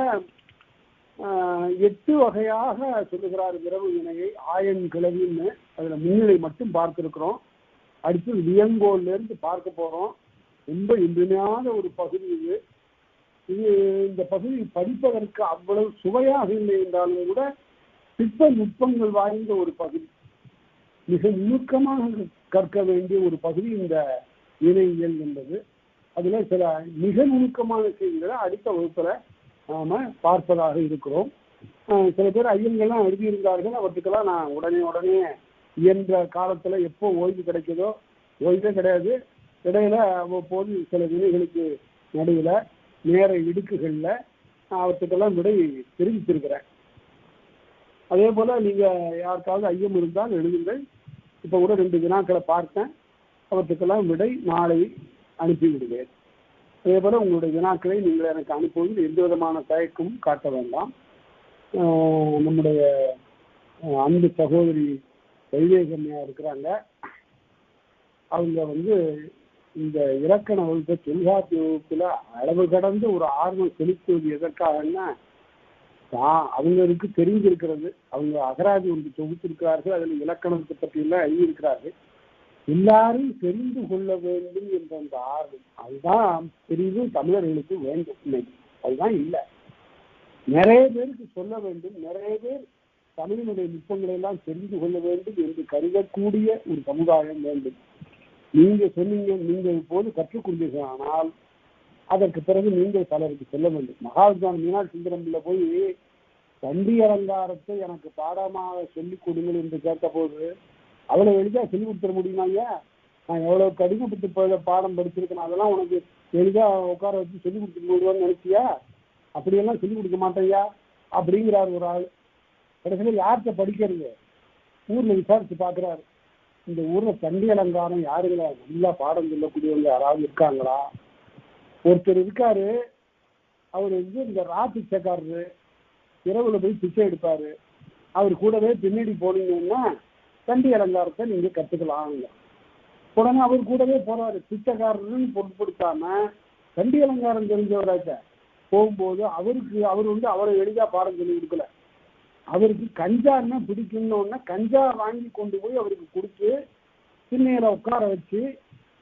8 வகையாக சொல்லுகிறார் விரவு வினையை ஆயன் கிளவின்னு. அதுல முன்னிலை மட்டும் பார்த்திருக்கிறோம். அடுத்து வியங்கோல்ல இருந்து பார்க்க போறோம். ரொம்ப இன்றியமையாத ஒரு பகுதி இது. இந்த பகுதி படிப்பதற்கு அவ்வளவு சுவையாக இல்லை என்றாலும் கூட சிற்ப நுட்பங்கள் வாய்ந்த ஒரு பகுதி, மிக நுணுக்கமாக கற்க வேண்டிய ஒரு பகுதி இந்த வினையியல் என்பது. அதுல சில மிக நுணுக்கமான செய்திகளை அடுத்த வகுப்புல நாம பார்ப்பதாக இருக்கிறோம். சில பேர் ஐயங்கள்லாம் எழுதியிருந்தார்கள். அவற்றுக்கெல்லாம் நான் உடனே இயன்ற காலத்துல எப்போ ஓய்வு கிடைக்குதோ, ஓய்வே கிடையாது, இடையில அவ்வப்போது சில வினைகளுக்கு நடுவில் நேர இடுக்குகள்ல அவற்றுக்கெல்லாம் விடை தெரிவித்திருக்கிறேன். அதே போல நீங்க யாருக்காவது ஐயம் இருந்தால் எழுதுங்கள். இப்ப கூட 2 வினாக்களை பார்த்தேன். அவற்றுக்கெல்லாம் விடை நாளை அனுப்பிவிடுவேன். அதே போல உங்களுடைய வினாக்களை நீங்கள் எனக்கு அனுப்புவதில் எந்த விதமான தயக்கமும் காட்ட வேண்டாம். நம்முடைய அன்பு சகோதரி வைவேகம்யா இருக்கிறாங்க. அவங்க இந்த இலக்கண வகுப்பு தொல்காப்பிய வகுப்புல அளவு கடந்த ஒரு ஆர்வம் செலுத்துவது எதற்காகன்னா, அவங்களுக்கு தெரிஞ்சிருக்கிறது. அவங்க அகராதி ஒன்று தொகுத்திருக்கிறார்கள். அதில் இலக்கணத்தை பற்றி எல்லாம் எழுதியிருக்கிறார்கள். எல்லாரும் தெரிந்து கொள்ள வேண்டும் என்ற அந்த ஆர்வம், அதுதான் பெரிதும் தமிழர்களுக்கு வேண்டும். இன்னைக்கு அதுதான் இல்லை. நிறைய பேருக்கு சொல்ல வேண்டும், நிறைய பேர் தமிழினுடைய நுட்பங்களை எல்லாம் தெரிந்து கொள்ள வேண்டும் என்று கருதக்கூடிய ஒரு சமுதாயம் வேண்டும். நீங்க சொன்னீங்க, நீங்கள் இப்போது கற்றுக் கொண்டீர்கள். ஆனால் அதற்கு பிறகு நீங்கள் பலருக்கு சொல்ல வேண்டும். மகாவித்வான் மீனாட்சி சுந்தரம்பிள்ள போய் தண்டி அலங்காரத்தை எனக்கு பாடமாக சொல்லிக் கொடுங்கள் என்று கேட்ட போது அவ்வளோ எளிதா சொல்லிக் கொடுத்துட முடியுமா? ஐயா, நான் எவ்வளோ கடினப்பட்டு பாடம் படிச்சிருக்கேன், அதெல்லாம் உனக்கு எளிதா உட்கார வச்சு சொல்லிக் கொடுத்துட்டு போடுவான்னு நினைச்சியா? அப்படியெல்லாம் சொல்லிக் கொடுக்க மாட்டேயா அப்படிங்கிறார் ஒரு ஆள். கடைசியில் யார்கிட்ட படிக்கிறது? ஊர்ல விசாரிச்சு பார்க்குறாரு. இந்த ஊர்ல தண்டி அலங்காரம் யாருங்களா நல்லா பாடம் சொல்லக்கூடியவங்க யாராவது இருக்காங்களா? ஒருத்தர் இருக்காரு. அவர் இந்த பிச்சைக்காரரு, இரவுல போய் பிச்சை எடுப்பாரு. அவர் கூடவே பின்னாடி போனீங்கன்னா தண்டி அலங்காரத்தை நீங்க கத்துக்கலாம். உடனே அவர் கூடவே போறாரு. பிச்சைக்காரருன்னு பொருட்படுத்தாம தண்டி அலங்காரம் தெரிஞ்சவராச்ச போகும்போது அவர் அவரை எளிதா பாடம் சொல்லி கொடுக்கல. அவருக்கு கஞ்சான்னா பிடிக்கும்னு கஞ்சா வாங்கி கொண்டு போய் அவருக்கு கொடுத்து திண்ணையில உட்கார வச்சு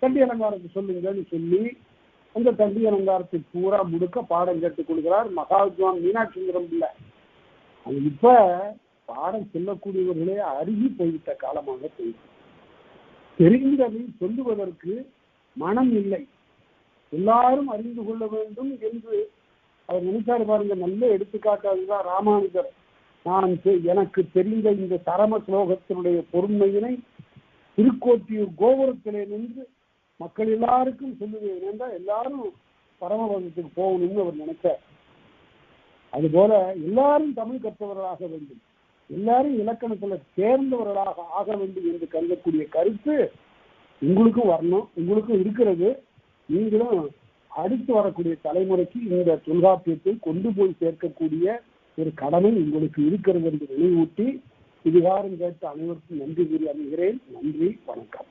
தண்டி அலங்காரத்தை சொல்லுங்கன்னு சொல்லி அந்த தண்டி அலங்காரத்தை பூரா முழுக்க பாடம் கேட்டுக் கொடுக்கிறார் மகாவித்வான் மீனாட்சி சுந்தரம்பிள்ள. அது இப்ப பாடம் சொல்லக்கூடியவர்களே அருகி போய்விட்ட காலமாக போயிருக்கு. தெரிந்ததை சொல்லுவதற்கு மனம் இல்லை. எல்லாரும் அறிந்து கொள்ள வேண்டும் என்று அவர் நினைச்சாரு பாருங்க. நல்ல எடுத்துக்காட்டாதுதான் ராமானுஜர். எனக்கு தெரிந்த இந்த சரம ஸ்லோகத்தினுடைய பொறுமையினை திருக்கோட்டியூர் கோபுரத்திலே நின்று மக்கள் எல்லாருக்கும் சொல்லுவேன் என்றால் எல்லாரும் பரமபதத்துக்கு போகணும்னு அவர் நினைச்சார். அதுபோல எல்லாரும் தமிழ் கற்றவர்களாக வேண்டும், எல்லாரும் இலக்கணத்துல தேர்ந்தவர்களாக ஆக வேண்டும் என்று கருதக்கூடிய கருத்து உங்களுக்கும் வரணும், உங்களுக்கும் இருக்கிறது. நீங்களும் அடுத்து வரக்கூடிய தலைமுறைக்கு இந்த தொல்காப்பியத்தை கொண்டு போய் சேர்க்கக்கூடிய ஒரு கடமை உங்களுக்கு இருக்கிறது என்று நினைவூட்டி இதுகாரம் கேட்ட அனைவருக்கும் நன்றி கூறி அமைகிறேன். நன்றி, வணக்கம்.